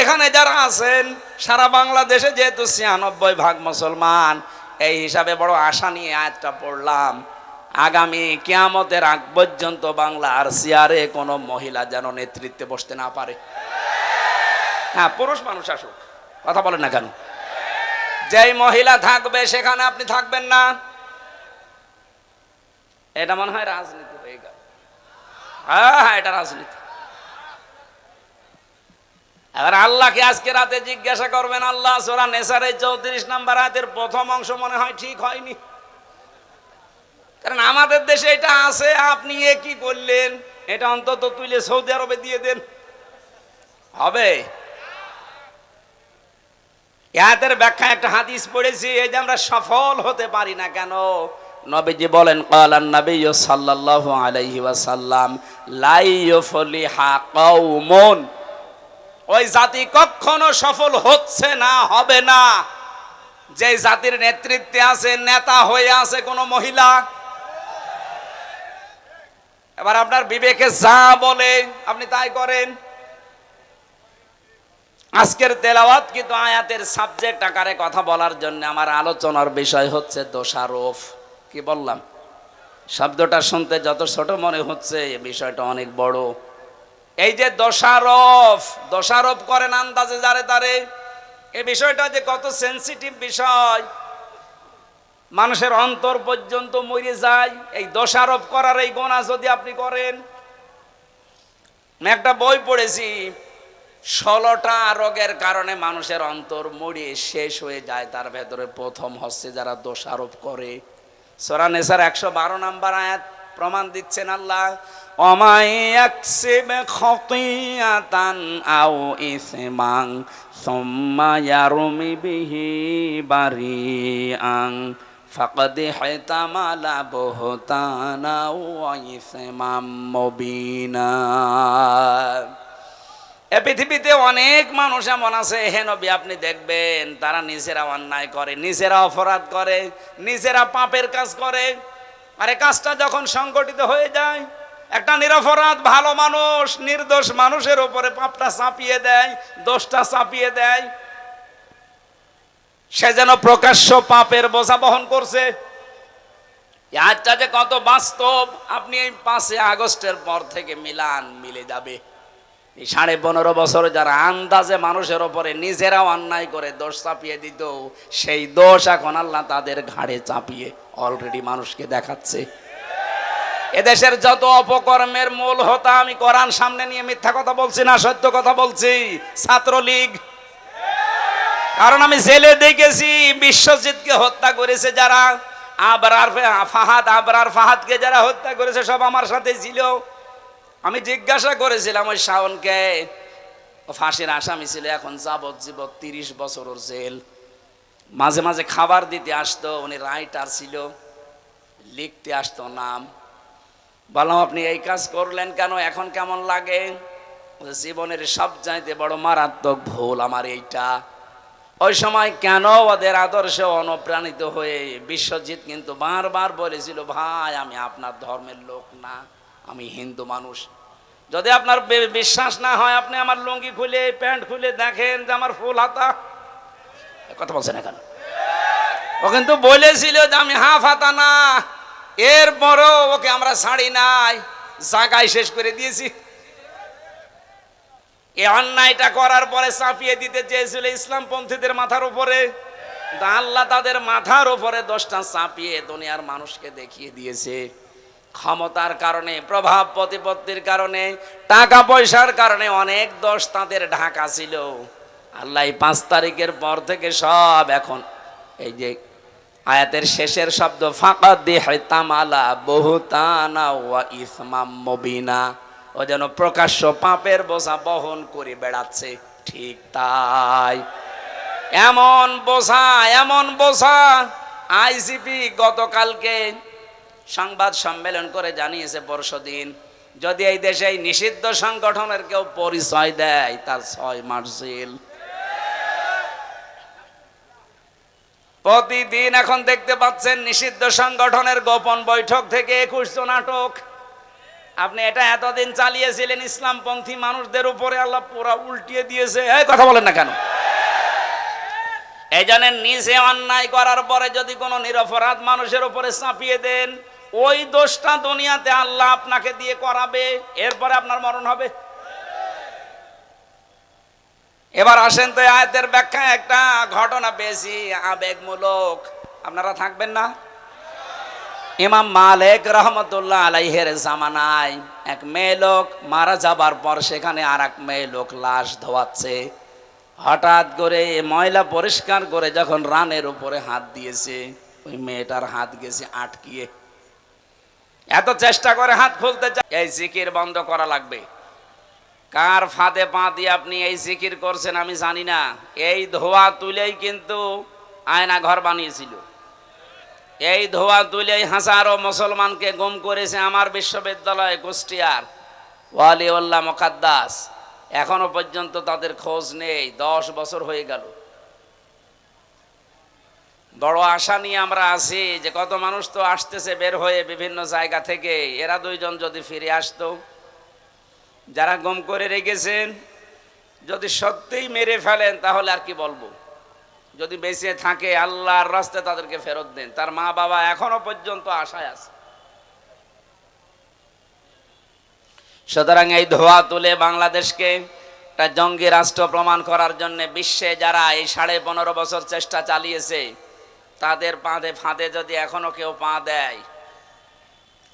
এখানে যারা আছেন সারা বাংলাদেশে যেহেতু 96% মুসলমান, এই হিসাবে বড় আশা নিয়ে আয়াতটা পড়লাম। আগামী কিয়ামতের আগ পর্যন্ত বাংলার চেয়ারে কোনো মহিলা যেন নেতৃত্বে বসতে না পারে। হ্যাঁ, পুরুষ মানুষ আসুক, কথা বলেন না কেন? যেই মহিলা থাকবে সেখানে আপনি থাকবেন না। এটা মনে হয় রাজনীতি হয়ে গেল। হ্যাঁ, এটা রাজনীতি। এবার আল্লাহকে আজকে রাতে জিজ্ঞাসা করবেন, আল্লাহ সূরা নিসার 34 নাম্বার আয়াতের প্রথম অংশ মনে হয় ঠিক হয়নি, কারণ আমাদের দেশে এটা আছে, আপনি এ কি করলেন? এটা অন্তত তুলে সৌদি আরবে দিয়ে দেন, হবে? আয়াতের ব্যাখ্যা একটা হাদিস পড়েছি, এই যে আমরা সফল হতে পারি না কেন? নবীজি বলেন, ক্বালান নাবিয়্যু সাল্লাল্লাহু আলাইহি ওয়াসাল্লাম, লা ইউফলিহা কওমুন, ওই জাতি কখনো সফল হচ্ছে না, হবে না, যে জাতির নেতৃত্বে আছে, নেতা হয়ে আছে কোনো মহিলা। এবার আপনার বিবেকে যা বলে আপনি তাই করেন। আজকের তেলাওয়াত কিন্তু আয়াতের সাবজেক্ট আকারে কথা বলার জন্য আমার আলোচনার বিষয় হচ্ছে দোষারোপ। কি বললাম? শব্দটা শুনতে যত ছোট মনে হচ্ছে, এই বিষয়টা অনেক বড়। এই যে দোষারোপ করেন আন্দাজে যারে তারে, এই বিষয়টা যে কত সেনসিটিভ বিষয়, মানুষের অন্তর পর্যন্ত মরে যায় এই দোষারোপ করার এই গুনাহ যদি আপনি করেন। আমি একটা বই পড়েছি, 16টা রোগের কারণে মানুষের অন্তর মরে শেষ হয়ে যায়, তার ভেতরে প্রথম হচ্ছে যারা দোষারোপ করে। সূরা নিসার 112 নাম্বার আয়াত প্রমাণ দিচ্ছেন আল্লাহ, ওমাই ইয়াকসিব খাতিয়াতান আও ইসমান সুম্মা ইয়ারমি বিহি বারিআন ফাকাদ ইহতামালা বুহতানা ওয়া ইসমান মুবিনা। এ পৃথিবীতে অনেক মানুষ এমন আছে, হে নবী আপনি দেখবেন, তারা নিজেরা অন্যায় করে, নিজেরা অপরাধ করে, নিজেরা পাপের কাজ করে। আরে কাজটা যখন সংগঠিত হয়ে যায়, একটা নিরপরাধ ভালো মানুষ নির্দোষ মানুষের উপরে পাপটা চাপিয়ে দেয়, দোষটা চাপিয়ে দেয়, সে যেন প্রকাশ্য পাপের বোঝা বহন করছে। আজটা যে কত বাস্তব, আপনি এই 5 আগস্টের পর থেকে মিলে যাবে। এই 15.5 বছর যারা আন্দাজে মানুষের উপরে নিজেরাও অন্যায় করে দোষ চাপিয়ে দিত, সেই দোষ এখন আল্লাহ তাদের ঘাড়ে চাপিয়ে অলরেডি মানুষকে দেখাচ্ছে। এদেশের যত অপকর্মের মূল হোতা, আমি কোরআন সামনে নিয়ে মিথ্যা কথা বলছি না, সত্য কথা বলছি, ছাত্রলীগ। কারণ আমি জেলে দেখেছি বিশ্বজিৎকে হত্যা করেছে যারা, আবরার ফাহাদকে যারা হত্যা করেছে সব আমার সাথে ছিল। আমি জিজ্ঞাসা করেছিলাম ওই শাওনকে, ফাঁসির আসামি ছিল, এখন যাবজ্জীবন 30 বছর ওর জেল। মাঝে মাঝে খাবার দিতে আসতো, উনি রাইটার ছিল, লিখতে আসতো নাম। বললাম আপনি এই কাজ করলেন কেন, এখন কেমন লাগে? জীবনের সবচাইতে বড় মারাত্মক ভুল আমার এইটা। ওই সময় কেন ওদের আদর্শে অনুপ্রাণিত হয়ে বিশ্বজিৎ কিন্তু বারবার বলেছিল, ভাই আমি আপনার ধর্মের লোক না, আমি হিন্দু মানুষ। যদি আপনার বিশ্বাস না হয় আপনি আমার লুঙ্গি খুলে প্যান্ট খুলে দেখেন যে আমার ফুল হাতা। কথা বলছেন না কেন? ও কিন্তু বলেছিল যে আমি হাফ হাতা না, এরপরও ওকে আমরা ছাড়ি নাই, জায়গায় শেষ করে দিয়েছি। এই অন্যায়টা করার পরে চাপিয়ে দিতে চেয়েছিল ইসলামপন্থীদের মাথার উপরে। আল্লাহ তাদের মাথার উপরে দোষটা চাপিয়ে দুনিয়ার মানুষকে দেখিয়ে দিয়েছে। ক্ষমতার কারণে, প্রভাব প্রতিপত্তির কারণে, টাকা পয়সার কারণে অনেক দোষ তাদের ঢাকা ছিল। আল্লাহ 5 তারিখের পর থেকে সব এখন এই যে আয়াতের শেষের শব্দ ফাকাদিহতামালা বহুতানা ওয়া ইসমাম মুবিনা, ও যেন প্রকাশ্য পাপের বোঝা বহন করে বেড়াচ্ছে। ঠিক তাই, এমন বোঝা আইজিপি গতকালকে সংবাদ সম্মেলন করে জানিয়েছে পরশুদিন, যদি এই দেশে এই নিষিদ্ধ সংগঠনের কেউ পরিচয় দেয় তার 6 মাস জেল। প্রতিদিন এখন দেখতে পাচ্ছেন নিষিদ্ধ সংগঠনের গোপন বৈঠক থেকে 21 জন আটক। আপনি এটা এতদিন চালিয়েছিলেন ইসলামপন্থী মানুষদের উপরে, আল্লাহ পুরা উল্টিয়ে দিয়েছে। এই কথা বলেন না কেন? এই জন্য নিজে অন্যায় করার পরে যদি কোনো নিরপরাধ মানুষের উপরে চাপিয়ে দেন, ওই দোষটা দুনিয়াতে আল্লাহ আপনাকে দিয়ে করাবে, এরপরে আপনার মরণ হবে। এবার আসেন তো আয়াতের ব্যাখ্যা, একটা ঘটনা বেশি আবেগমূলক, আপনারা থাকবেন না? ইমাম মালিক রহমতুল্লাহ আলাইহির জামানায় এক মেয়ে লোক মারা যাবার পর সেখানে আর এক মেয়ে লোক লাশ ধোয়াচ্ছে। হঠাৎ করে ময়লা পরিষ্কার করে যখন রানের উপরে হাত দিয়েছে, ওই মেয়েটার হাত গেছে আটকিয়ে। এত চেষ্টা করে হাত খুলতে চায়। এই জিকির বন্ধ করা লাগবে। কার ফাঁদে পা দিয়ে আপনি এই জিকির করছেন আমি জানি না। এই ধোয়া তুলেই কিন্তু আয়না ঘর বানিয়েছিল, এই ধোয়া তুলেই হাজারো মুসলমানকে গুম করেছে আমার বিশ্ববিদ্যালয় কুষ্টিয়ার ওয়ালিউল্লাহ মুকাদ্দাস। এখনো পর্যন্ত তাদের খোঁজ নেই, 10 বছর হয়ে গেল। বড় আশা নিয়ে আমরা আছি যে কত মানুষ তো আসতেছে বের হয়ে বিভিন্ন জায়গা থেকে, এরা 2 জন যদি ফিরে আসতো, যারা গুম করে রেখেছেন যদি সত্যিই মেরে ফেলেন তাহলে আর কি বলবো। যদি বেঁচে থাকে আল্লাহর রাস্তায় তাদেরকে ফেরত দেন। তার মা বাবা এখনো পর্যন্ত আশায় আছে। সুতরাং এই ধোয়া তুলে বাংলাদেশকে একটা জঙ্গি রাষ্ট্র প্রমাণ করার জন্য বিশ্বে যারা এই 15.5 বছর চেষ্টা চালিয়েছে, তাদের ফাঁদে যদি এখনো কেউ পা দেয়,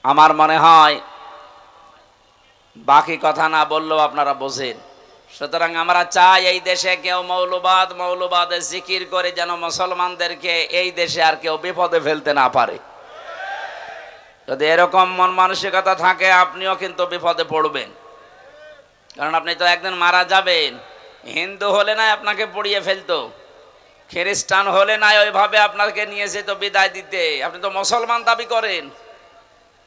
আমার মনে হয় বাকি কথা না বললেও আপনারা বোঝেন। সুতরাং আমরা চাই এই দেশে কেউ মৌলবাদের জিকির করে যেন মুসলমানদেরকে এই দেশে আর কেউ বিপদে ফেলতে না পারে। যদি এরকম মন মানসিকতা থাকে আপনিও কিন্তু বিপদে পড়বেন, কারণ আপনি তো একদিন মারা যাবেন। হিন্দু হলে না আপনাকে পুড়িয়ে ফেলতো, খ্রিস্টান হলে না ওইভাবে আপনাকে নিয়ে যেত বিদায় দিতে। আপনি তো মুসলমান দাবি করেন,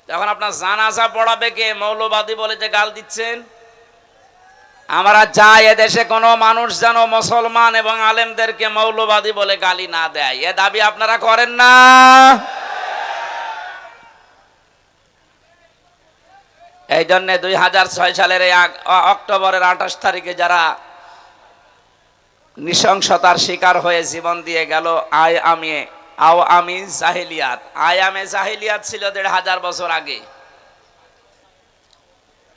তখন আপনার জানাজা পড়াবে কে? মৌলবাদী বলে যে গাল দিচ্ছেন। আমরা চাই এদেশে কোনো মানুষ যেন মুসলমান এবং আলেমদেরকে মৌলবাদী বলে গালি না দেয়, এ দাবি আপনারা করেন না? এই জন্য 2006 সালের অক্টোবরের 28 তারিখে যারা নৃশংসতার শিকার হয়ে জীবন দিয়ে গেল, আওয়ামী জাহিলিয়াত ছিল 1500 বছর আগে।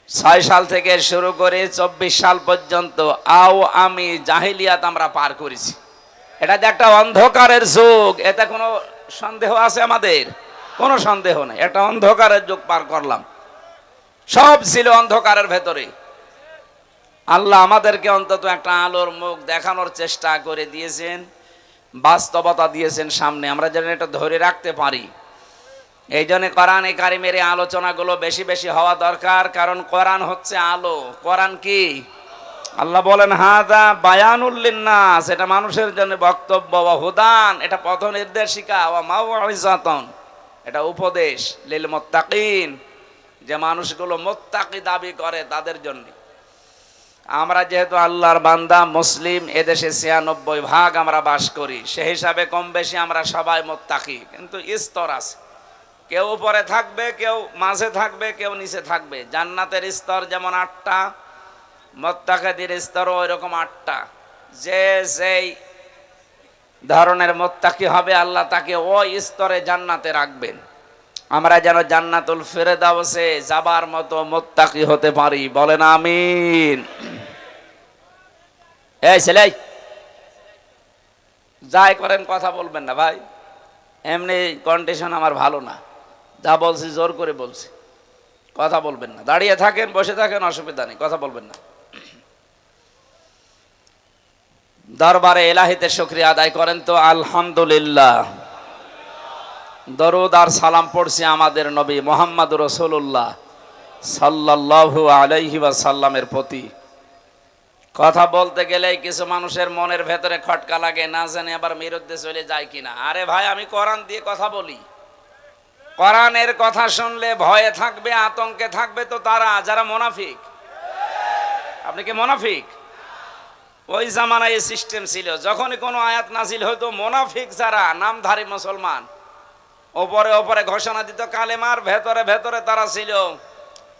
6 সাল থেকে শুরু করে 24 সাল পর্যন্ত আওয়ামী জাহিলিয়াত আমরা পার করেছি। এটা যে একটা অন্ধকারের যুগ, এতে কোনো সন্দেহ আছে আমাদের? কোনো সন্দেহ নেই, একটা অন্ধকারের যুগ পার করলাম। সব ছিল অন্ধকারের ভেতরে। আল্লাহ আমাদেরকে অন্তত একটা আলোর মুখ দেখানোর চেষ্টা করে দিয়েছেন, বাস্তবতা দিয়েছেন সামনে, আমরা যেন এটা ধরে রাখতে পারি। এই জন্য কোরআনে কারিমের এই আলোচনাগুলো বেশি বেশি হওয়া দরকার, কারণ কোরআন হচ্ছে আলো। কোরআন কি? আল্লাহ বলেন হাদা বায়ানুল লিন্নাস, এটা মানুষের জন্য বক্তব্য, ওয়া হুদান, এটা পথ নির্দেশিকা, ওয়া মাউইজাতুন, এটা উপদেশ, লিল মুত্তাকিন, যে মানুষগুলো মুত্তাকি দাবি করে তাদের জন্য। আমরা যেহেতু আল্লাহর বান্দা মুসলিম, এদেশে ৯৬% আমরা বাস করি, সেই হিসাবে কম বেশি আমরা সবাই মুত্তাকি, কিন্তু স্তর আছে, কেউ উপরে থাকবে, কেউ মাঝে থাকবে, কেউ নিচে থাকবে। জান্নাতের স্তর যেমন ৮টা, মুত্তাকিদের স্তরও ওইরকম ৮টা। যে যেই ধরনের মুত্তাকি হবে আল্লাহ তাকে ওই স্তরে জান্নাতে রাখবেন। আমরা যেন জান্নাতুল ফেরদাউসে যাবার মতো মুত্তাকি হতে পারি, বলেন আমিন। এই ছেলে যাই করেন কথা বলবেন না ভাই, এমনি কন্ডিশন আমার ভালো না, যা বলছি জোর করে বলছি, কথা বলবেন না। দাঁড়িয়ে থাকেন, বসে থাকেন, অসুবিধা নেই, কথা বলবেন না। দরবারে এলাহিতে শুকরিয়া আদায় করেন তো আলহামদুলিল্লাহ। দরুদ আর সালাম পড়ছি আমাদের নবী মুহাম্মদ রাসূলুল্লাহ সাল্লাল্লাহু আলাইহি ওয়াসাল্লামের প্রতি। কথা বলতে গেলেই কিছু মানুষের মনের ভেতরে খটকা লাগে, না জানি আবার বিরুদ্ধে চলে যায় কিনা। আরে ভাই, আমি কোরআন দিয়ে কথা বলি, কোরআনের কথা শুনলে ভয়ে থাকবে, আতঙ্কে থাকবে তো তারা যারা মুনাফিক। আপনি কি মুনাফিক? ওই জামানায় এই সিস্টেম ছিল, যখনই কোনো আয়াত নাজিল হতো মুনাফিক যারা নামধারী মুসলমান ওপরে ওপরে ঘোষণা দিত কালেমার, ভেতরে ভেতরে তারা ছিল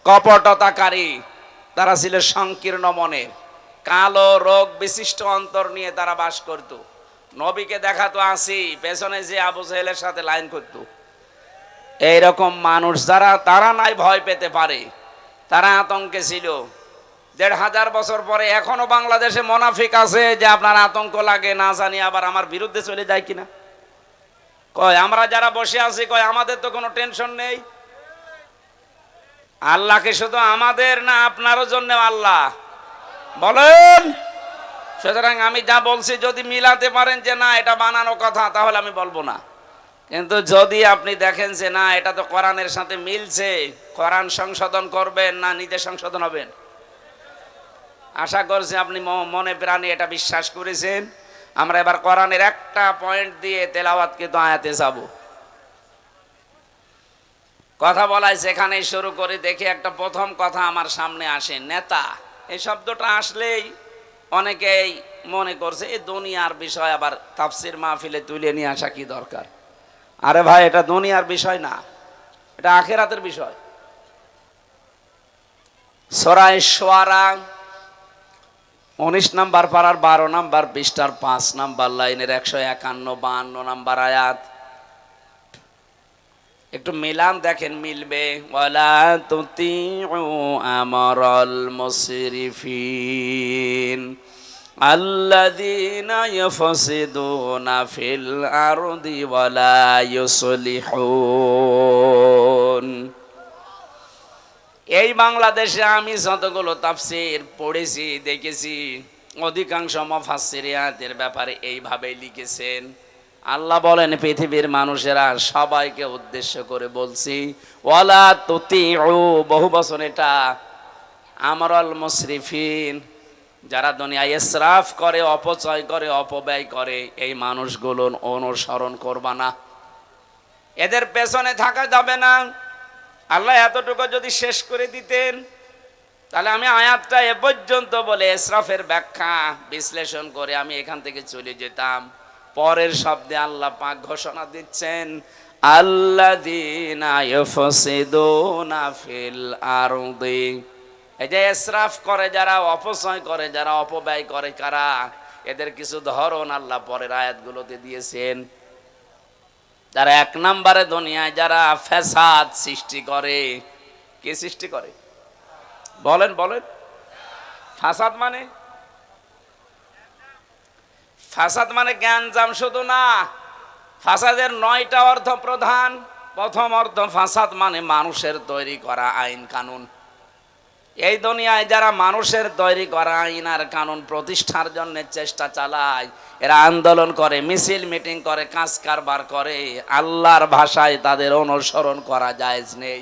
কপটতাকারী, তারা ছিল সংকীর্ণ মনের, কালো রোগ বিশিষ্ট অন্তর নিয়ে তারা বাস করত। নবীকে দেখাতো আসি, পেছনে যে আবু জাহেলের সাথে লাইন করত। এইরকম মানুষ যারা, তারা নাই ভয় পেতে পারে, তারা আতঙ্কে ছিল। ১৫০০ বছর পরে এখনো বাংলাদেশে মুনাফিক আছে যে আপনার আতঙ্ক লাগে, না জানি আবার আমার বিরুদ্ধে চলে যায় কিনা। কয় আমরা যারা বসে আছি, কয় আমাদের তো কোনো টেনশন নেই। আল্লাহকে শুধু আমাদের না আপনারও জন্য আল্লাহ বলেন। সুতরাং আমি যা বলছি যদি মিলাতে পারেন যে না এটা বানানো কথা, তাহলে আমি বলবো না। কিন্তু যদি আপনি দেখেন যে না এটা তো কোরআনের সাথে মিলছে, কোরআন সংশোধন করবেন, না নিজে সংশোধন হবেন। আশা করছি আপনি মনে প্রাণে এটা বিশ্বাস করেছেন। আমরা এবার কোরআনের একটা পয়েন্ট দিয়ে তেলাওয়াতকৃত আয়াতে যাব। কথা বলাই সেখানেই শুরু করে, দেখি একটা প্রথম কথা আমার সামনে আসে, নেতা। এই শব্দটা আসলেই অনেকেই মনে করছে এই দুনিয়ার বিষয়, আবার তাফসির মাহফিলে তুলে নিয়ে আসা কি দরকার। আরে ভাই, এটা দুনিয়ার বিষয় না, এটা আখিরাতের বিষয়। সূরা শুআরা ১৯ নম্বর পারার ১২ নম্বর পৃষ্ঠার ৫ নম্বর লাইনের ১৫১-৫২ নম্বর আয়াত। একটু মিলান, দেখেন মিলবে। ওয়ালা তুতিউ আমরাল মুসরিফিন আল্লাযীনা ইয়াফসিদুনা ফিল আরদি ওয়ালা ইউসলিহুন। এই বাংলাদেশে আমি যতগুলো তাফসীর পড়েছি দেখেছি, অধিকাংশ মুফাসসিরিয়াতের ব্যাপারে এইভাবেই লিখেছেন। আল্লাহ বলেন পৃথিবীর মানুষেরা সবাইকে উদ্দেশ্য করে বলছি, ওয়ালা তুতিউ, বহু বচন এটা, আমরাল মুসরিফিন, যারা দুনিয়ায় ইসরাফ করে, অপচয় করে, অপব্যয় করে, এই মানুষগুলো অনুসরণ করবা না, এদের পেছনে থাকা যাবে না। আল্লাহ এতটুকু যদি শেষ করে দিতেন, তাহলে আমি আয়াতটা এ পর্যন্ত বলে ইসরাফের ব্যাখ্যা বিশ্লেষণ করে আমি এখান থেকে চলে যেতাম। পরের শব্দে আল্লাহ পাক ঘোষণা দিচ্ছেন, আল্লাযীনা ইউফসিদুনা ফিল আরদি। এই যে ইসরাফ করে যারা, অপচয় করে যারা, অপব্যয় করে কারা, এদের কিছু ধরন আল্লাহ পরের আয়াতগুলোতে দিয়েছেন। যারা ১ নম্বরে দুনিয়ায় যারা ফ্যাসাদ সৃষ্টি করে। কে সৃষ্টি করে? বলেন বলেন। ফাসাদ মানে, ফাসাদ মানে জ্ঞানজাম শুধু না, ফাসাদের ৯টা অর্থ প্রধান। প্রথম অর্থ, ফাসাদ মানে মানুষের তৈরি করা আইন কানুন। এই দুনিয়ায় যারা মানুষের তৈরি করা আইন আর কানুন প্রতিষ্ঠার জন্য চেষ্টা চালায়, এরা আন্দোলন করে, মিছিল মিটিং করে, কাজ কারবার করে, আল্লাহর ভাষায় তাদের অনুসরণ করা জায়েজ নেই।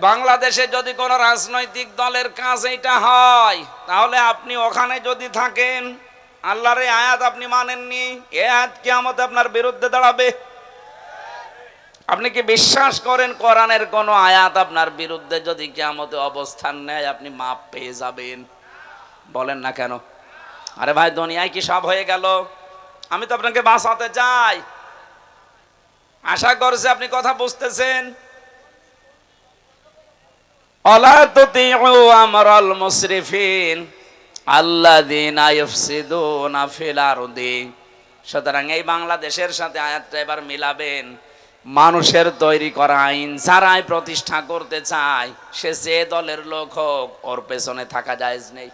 বাংলাদেশে যদি কোন রাজনৈতিক দলের কাজ এইটা হয়, তাহলে আপনি ওখানে যদি থাকেন, আল্লাহর এই আয়াত আপনি মানেননি, এই আয়াত কিয়ামতে আপনার বিরুদ্ধে দাঁড়াবে। আপনি কি বিশ্বাস করেন কোরআনের কোন আয়াত আপনার বিরুদ্ধে যদি কিয়ামতে অবস্থান নেয় আপনি মাপ পেয়ে যাবেন? বলেন না কেন? আরে ভাই, দুনিয়ায় কি সব হয়ে গেল? আমি তো আপনাকে বাঁচাতে চাই, আশা করছি আপনি কথা বুঝতেছেন। আলা তুতিউ আমরাল মুসরিফিন আল্লাযীনা ইফসিদুনা ফিল আরদি। সুতরাং এই বাংলাদেশের সাথে আয়াতটা এবার মিলাবেন। মানুষের তৈরি করা আইন যারাই প্রতিষ্ঠা করতে চায়, সে যে দলের লোক হোক, ওর পেছনে থাকা জায়েজ নেই।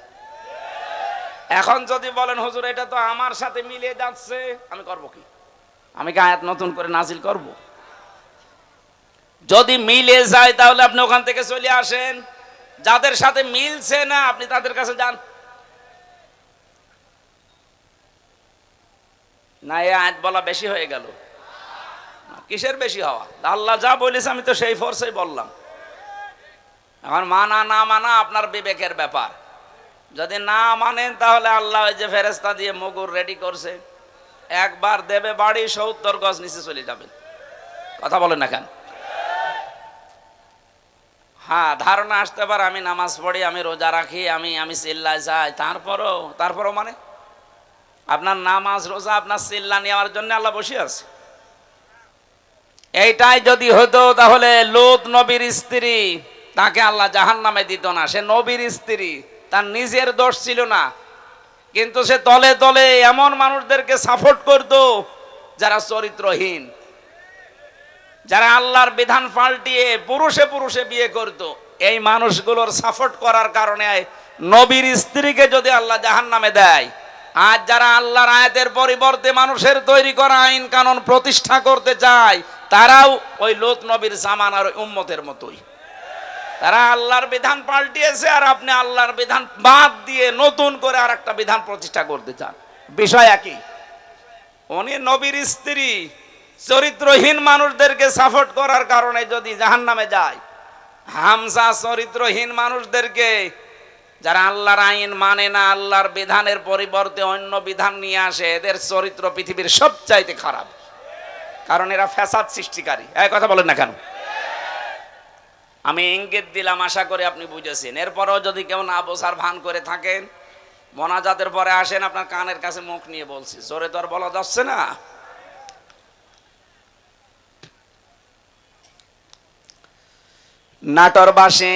এখন যদি বলেন হুজুর এটা তো আমার সাথে মিলে যাচ্ছে, আমি করব কি? আমি কি আয়াত নতুন করে নাজিল করব? যদি মিলে যায় তাহলে আপনি ওখান থেকে চলে আসেন। যাদের সাথে মিলছে না আপনি তাদের কাছে যান। না, এই আয়াত বলা বেশি হয়ে গেল? কিসের বেশি হওয়া? আল্লাহ যা বলেছে আমি তো সেই ফোর্সেই বললাম। এখন মানা না মানা আপনার বিবেকের ব্যাপার। যদি না মানেন তাহলে আল্লাহ ওই যে ফেরেশতা দিয়ে মুগুর রেডি করছে, একবার দেবে বাড়ি, 70 গজ নিচে চলে যাবেন। কথা বলেন না কেন? হ্যাঁ, ধারণা আসতে পারে আমি নামাজ পড়ি, আমি রোজা রাখি, আমি চিল্লায় যাই, তারপরও মানে আপনার নামাজ রোজা আপনার চিল্লা নেওয়ার জন্য আল্লাহ বসে আছে। এইটাই যদি হতো তাহলে লূত নবীর স্ত্রী, তাকে আল্লাহ জাহান্নামে দিত না। সে নবীর স্ত্রী, তার নিজের দোষ ছিল না, কিন্তু সে তলে তলে এমন মানুষদেরকে সাপোর্ট করত যারা চরিত্রহীন, যারা আল্লাহর বিধান পাল্টিয়ে পুরুষে পুরুষে বিয়ে করত। এই মানুষগুলোর সাপোর্ট করার কারণে নবীর স্ত্রীকে যদি আল্লাহ জাহান্নামে দেয়, আজ যারা আল্লাহর আয়াতের পরিবর্তে মানুষের তৈরি করা আইন কানুন প্রতিষ্ঠা করতে চায়, তারাও ওই লূত নবীর জামানার উম্মতের মতোই। তারা আল্লাহর বিধান পাল্টিয়েছে, আর আপনি আল্লাহর বিধান বাদ দিয়ে নতুন করে আর একটা বিধান প্রতিষ্ঠা করতে চান। বিষয় একই। উনি নবীর স্ত্রী চরিত্রহীন মানুষদেরকে সাপোর্ট করার কারণে যদি জাহান্নামে যায়, হামজা চরিত্রহীন মানুষদেরকে, যারা আল্লাহর আইন মানে না, আল্লাহর বিধানের পরিবর্তে অন্য বিধান নিয়ে আসে, এদের চরিত্র পৃথিবীর সবচাইতে খারাপ, কারণ এরা ফ্যাসাদ সৃষ্টিকারী। এই কথা বলেন না কেন? আমি ইঙ্গিত দিলাম, আশা করি আপনি বুঝেছেন। এরপরেও যদি কেউ না বোঝার ভান করে থাকেন, মোনাজাতের পরে আসেন, আপনার কানের কাছে মুখ নিয়ে বলছি, জোরে তো আর বলা যাচ্ছে না। নাটোরবাসী,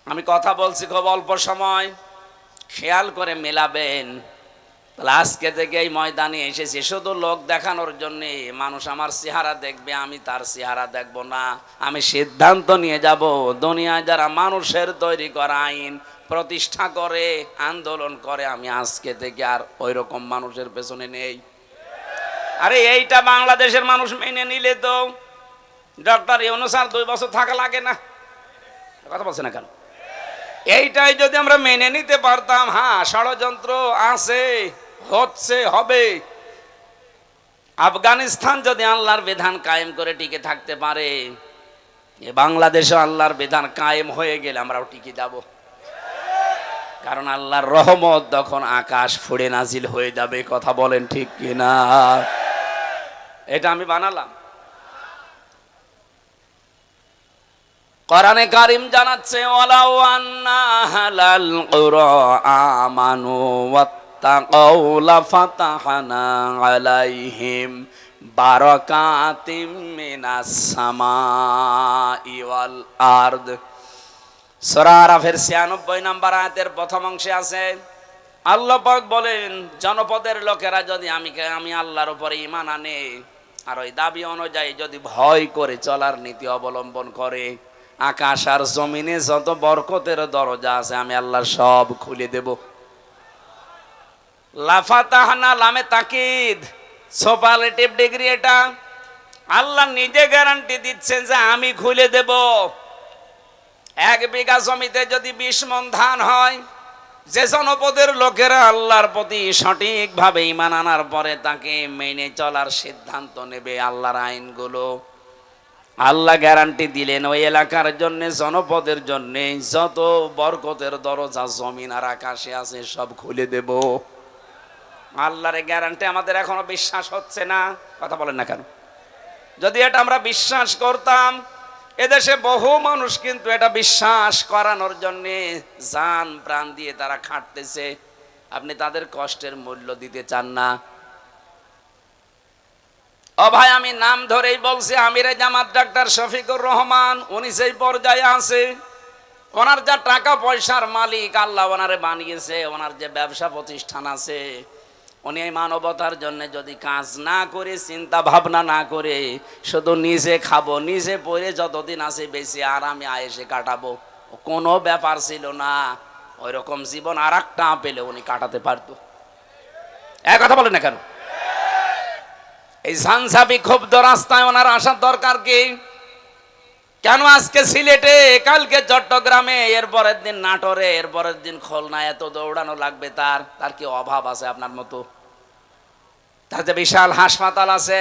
আমি কথা বলছি খুব অল্প সময়, খেয়াল করে মেলাবেন। আজকে থেকে এই ময়দানে এসেছি শুধু লোক দেখানোর জন্য। মানুষ আমার চেহারা দেখবে, আমি তার চেহারা দেখব না। আমি সিদ্ধান্ত নিয়ে যাব, দুনিয়ায় যারা মানুষের তৈরি করা আইন প্রতিষ্ঠা করে, আন্দোলন করে, আমি আজকে থেকে আর ওই রকম মানুষের পেছনে নেই। আরে এইটা বাংলাদেশের মানুষ মেনে নিলে তো ডক্টর ইউনূস আর 2 বছর থাকা লাগে না। কথা বলছে না কেন? এইটাই যদি আমরা মেনে নিতে পারতাম, হ্যাঁ ষড়যন্ত্র আছে, হচ্ছে, হবে। আফগানিস্তান যদি আল্লাহর বিধান কায়েম করে টিকে থাকতে পারে, বাংলাদেশে আল্লাহর বিধান কায়েম হয়ে গেলে আমরাও টিকে যাব। কারণ আল্লাহর রহমত তখন আকাশ ফুঁড়ে নাজিল হয়ে যাবে। কথা বলেন ঠিক কিনা? এটা আমি বানালাম। কোরআনে কারীম জানাচ্ছে, ওয়ালাউ আন্না আহলাল কুরা আমানু ওয়াত্তাকাউ লাফাতাহনা আলাইহিম বারাকাতিম মিনাস সামাই ওয়াল আরদ। সূরা আরাফের 96 নম্বর আয়াতের প্রথম অংশে আছে, আল্লাহ পাক বলেন, জনপদের লোকেরা যদি আমি আল্লাহর উপরে ঈমান আনে আর ওই দাবি অনুযায়ী যদি ভয় করে চলার নীতি অবলম্বন করে, আকাশ আর জমিনে যত বরকতের দরজা আছে আমি আল্লাহ সব খুলে দেব। লাফাতাহনা, লামে তাকিদ, সুপারলেটিভ ডিগ্রি। এটা আল্লাহ নিজে গ্যারান্টি দিচ্ছেন যে আমি খুলে দেব। 1 বিঘা জমিতে যদি 20 মণ ধান হয়, যে জনপদের লোকেরা আল্লাহর প্রতি সঠিকভাবে ঈমান আনার পরে তাকে মেনে চলার সিদ্ধান্ত নেবে, আল্লাহর আইনগুলো, আল্লাহ গ্যারান্টি দিলেন ওই এলাকার জন্য, জনপদের জন্য যত বরকতের দরজা জমিন আর আকাশে আছে সব খুলে দেব। আল্লাহর গ্যারান্টি আমাদের এখনো বিশ্বাস হচ্ছে না, কথা বলেন না কেন? যদি এটা আমরা বিশ্বাস করতাম, এদেশে বহু মানুষ কিন্তু এটা বিশ্বাস করানোর জন্য জান প্রাণ দিয়ে তারা খাটতেছে, আপনি তাদের কষ্টের মূল্য দিতে চান না। ও ভাই, আমি নাম ধরেই বলছি, আমিরে জামাত ডাক্তার শফিকুর রহমান, উনি সেই পর্যায়ে আছে, ওনার যা টাকা পয়সার মালিক আল্লাহ ওনারে বানিয়েছে, ওনার যে ব্যবসা প্রতিষ্ঠান আছে, উনি এই মানবতার জন্য যদি কাজ না করে, চিন্তা ভাবনা না করে, শুধু নিজে খাবো, নিজে পরে যতদিন আছে বেশি আরামে আয়েসে কাটাবো, কোনো ব্যাপার ছিল না, ওই রকম জীবন আর একটা পেলে উনি কাটাতে পারতো। এক কথা বলেন না কেন? এই ঝানঝাপি ক্ষুব্ধ রাস্তায় ওনার আসার দরকার কি? কেন আজকে সিলেটে, কালকে চট্টগ্রামে, এরপরের দিন নাটোরে, এরপরের দিন খুলনায় এত দৌড়ানো লাগবে? তার কি অভাব আছে আপনার মতো? তার যে বিশাল হাসপাতাল আছে,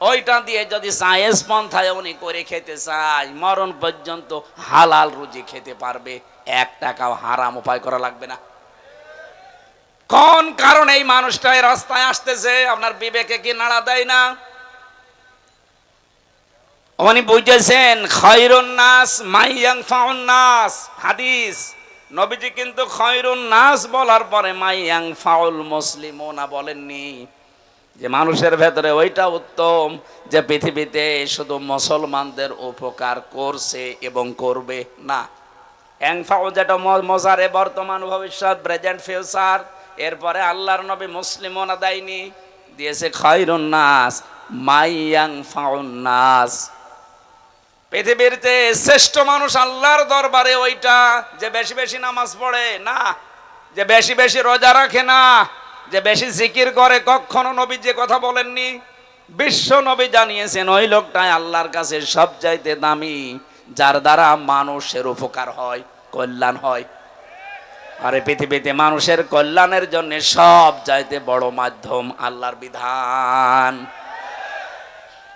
ওইটা দিয়ে যদি জায়েজ পন্থায় উনি করে খেতে চায়, মরণ পর্যন্ত হালাল রুজি খেতে পারবে, 1 টাকাও হারাম উপায় করা লাগবে না। কোন কারণে এই মানুষটা এই রাস্তায় আসতেছে? আপনার বিবেকে কি নাড়া দেয় না? উনি বুঝেছেন খায়রুন নাস মান ইয়ানফাউন নাস, হাদিস, নবীজি কিন্তু খায়রুন নাস বলার পরে মান ইয়ানফাউল মুসলিমুনা বলেননি, যে মানুষের ভেতরে ওইটা উত্তম যে পৃথিবীতে শুধু মুসলমানদের উপকার করছে এবং করবে না। ইয়ানফাউ যেটা মজারে বর্তমান ভবিষ্যৎ, প্রেজেন্ট ফিউচার, এরপরে আল্লাহর নবী মুসলিমুনা দেয়নি, দিয়েছে খায়রুন নাস মান ইয়ানফাউন নাস। পৃথিবীর যে শ্রেষ্ঠ মানুষ আল্লাহর দরবারে ওইটা যে বেশি বেশি নামাজ পড়ে না, যে বেশি বেশি রোজা রাখে না, যে বেশি জিকির করে, কখনো নবী যে কথা বলেননি। বিশ্ব নবী জানিয়েছেন ওই লোকটাই আল্লাহর কাছে সবচাইতে দামি, যার দ্বারা মানুষের উপকার হয়, কল্যাণ হয়। আর এই পৃথিবীতে মানুষের কল্যাণের জন্য সব চাইতে বড় মাধ্যম আল্লাহর বিধান।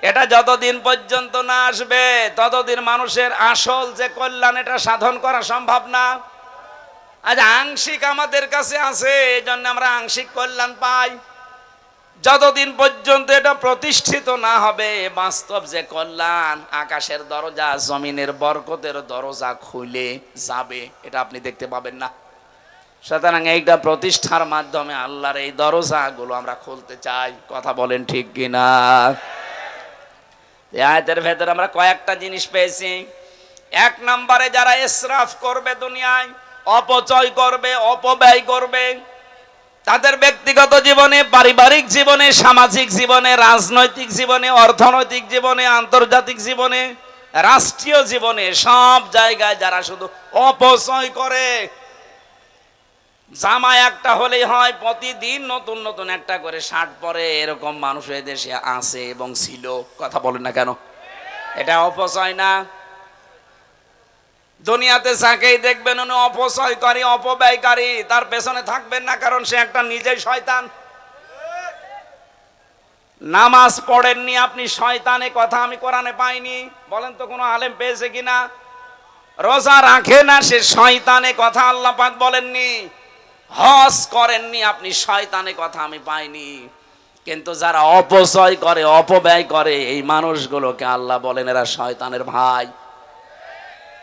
এটা যতদিন পর্যন্ত না আসবে ততদিন মানুষের আসল যে কল্যাণ এটা সাধন করা সম্ভব না। আজ আংশিক আমাদের কাছে আছে, এই জন্য আমরা আংশিক কল্যাণ পাই। যতদিন পর্যন্ত এটা প্রতিষ্ঠিত না হবে, বাস্তব যে কল্যাণ, আকাশের দরজা, জমিনের বরকতের দরজা খুলে যাবে, এটা আপনি দেখতে পাবেন না। সুতরাং এইটা প্রতিষ্ঠার মাধ্যমে আল্লাহর এই দরজাগুলো আমরা খুলতে চাই, কথা বলেন ঠিক কিনা? আয়াতের ভেতরে আমরা কয়েকটা জিনিস পেয়েছি। 1 নম্বরে যারা ইসরাফ করবে, দুনিয়ায় অপচয় করবে, অপব্যয় করবে, তাদের ব্যক্তিগত জীবনে, পারিবারিক জীবনে, সামাজিক জীবনে, রাজনৈতিক জীবনে, অর্থনৈতিক জীবনে, আন্তর্জাতিক জীবনে, রাষ্ট্রীয় জীবনে, সব জায়গায় যারা শুধু অপচয় করে, জামা একটা হলেই হয়, প্রতিদিন নতুন নতুন একটা করে শার্ট পরে, এরকম মানুষ এই দেশে আছে এবং ছিল, কথা বলেন না কেন? এটা অপচয় না? দুনিয়াতে যাকেই দেখবেন উনি অপচয়কারী, অপব্যয়কারী, তার পেছনে থাকবেন না, কারণ সে একটা নিজেই শয়তান। নামাজ পড়েননি আপনি, শয়তানে কথা আমি কোরআনে পাইনি, বলেন তো কোনো আলেম পেয়েছে কিনা? রোজা রাখে না, সে শয়তানে কথা আল্লাহ পাক বলেননি। হজ করেননি আপনি, শয়তানে কথা আমি পাইনি। কিন্তু যারা অপচয় করে, অপব্যয় করে, এই মানুষগুলোকে আল্লাহ বলেন এরা শয়তানের ভাই।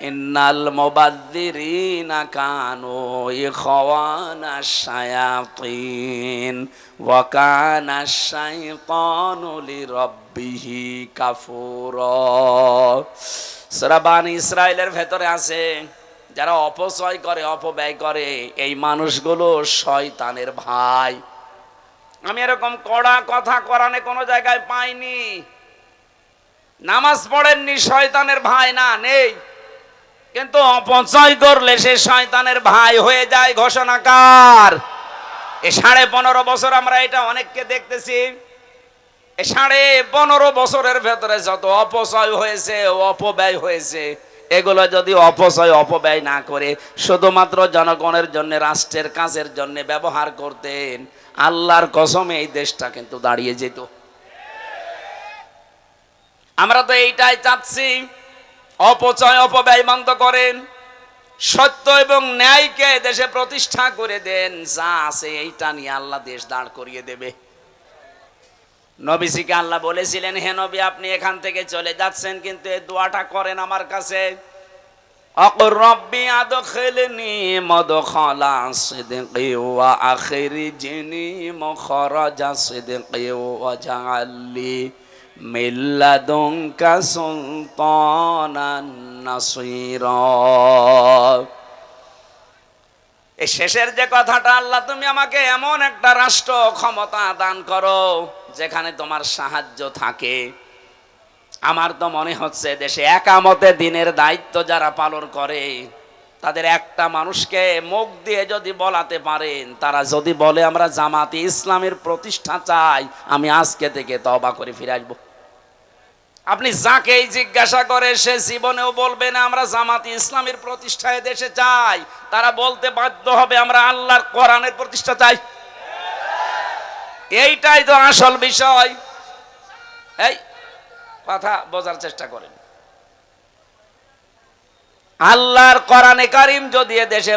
ইন্নাল মুবাযযিরিনা কানু ইখওয়ানাশ শায়াতিন ওয়া কানাশ শাইতানু লিরাব্বিহি কাফুরা। সূরা বানী ইসরাঈলের ভেতরে আছে, যারা অপচয় করে, অপব্যয় করে, এই মানুষগুলো শয়তানের ভাই। আমি এরকম কড়া কথা কোরআনে কোনো জায়গায় পাইনি। নামাজ পড়েননি, শয়তানের ভাই না, নেই। কিন্তু অপচয় করলে সে শয়তানের ভাই হয়ে যায়। ঘোষণাকার এই 15.5 বছর আমরা এটা অনেককে দেখতেছি। এই 15.5 বছরের ভেতরে যত অপচয় হয়েছে, অপব্যয় হয়েছে, এগুলো যদি অপচয় অপব্যয় না করে শুধুমাত্র জনগণের জন্য, রাষ্ট্রের কাজের জন্য ব্যবহার করতেন, আল্লাহর কসমে এই দেশটা কিন্তু দাঁড়িয়ে যেত। আমরা তো এইটাই চাচ্ছি, অপচয় অপব্যয় বন্ধ করেন, সত্য এবং ন্যায়কে দেশে প্রতিষ্ঠা করে দেন, যা আছে এইটা নিয়ে আল্লাহ দেশ দাঁড় করিয়ে দেবে। নবীজিকে আল্লাহ বলেছিলেন, হে নবী আপনি এখান থেকে চলে যাচ্ছেন, কিন্তু এই দোয়াটা করেন আমার কাছে, অকুর রব্বি আদখিলনি মাদখালা সিদকি ওয়া আখরিজনি মুখরাজা সিদকি ওয়া জাআলনি মিন লাদুনকা সুলতানান নাসীরা। এই শেষের যে কথাটা, আল্লাহ তুমি আমাকে এমন একটা রাষ্ট্র ক্ষমতা দান করো যেখানে তোমার সাহায্য থাকে। আমার তো মনে হচ্ছে দেশে একামতে দিনের দায়িত্ব যারা পালন করে তাদের একটা মানুষকে মুখ দিয়ে যদি বলাতে পারেন, তারা যদি বলে আমরা জামাতে ইসলামের প্রতিষ্ঠা চাই, আমি আজকে থেকে তওবা করে ফিরে আসবো। আপনি যাকেই জিজ্ঞাসা করে সে জীবনেও বলবে না আমরা জামাতে ইসলামের প্রতিষ্ঠায় দেশে চাই, তারা বলতে বাধ্য হবে আমরা আল্লাহর কোরআনের প্রতিষ্ঠা চাই। এইটাই তো আসল বিষয়। এই কথা বোঝার চেষ্টা করেন। আল্লাহর কোরআনে কারীম যদি এ দেশে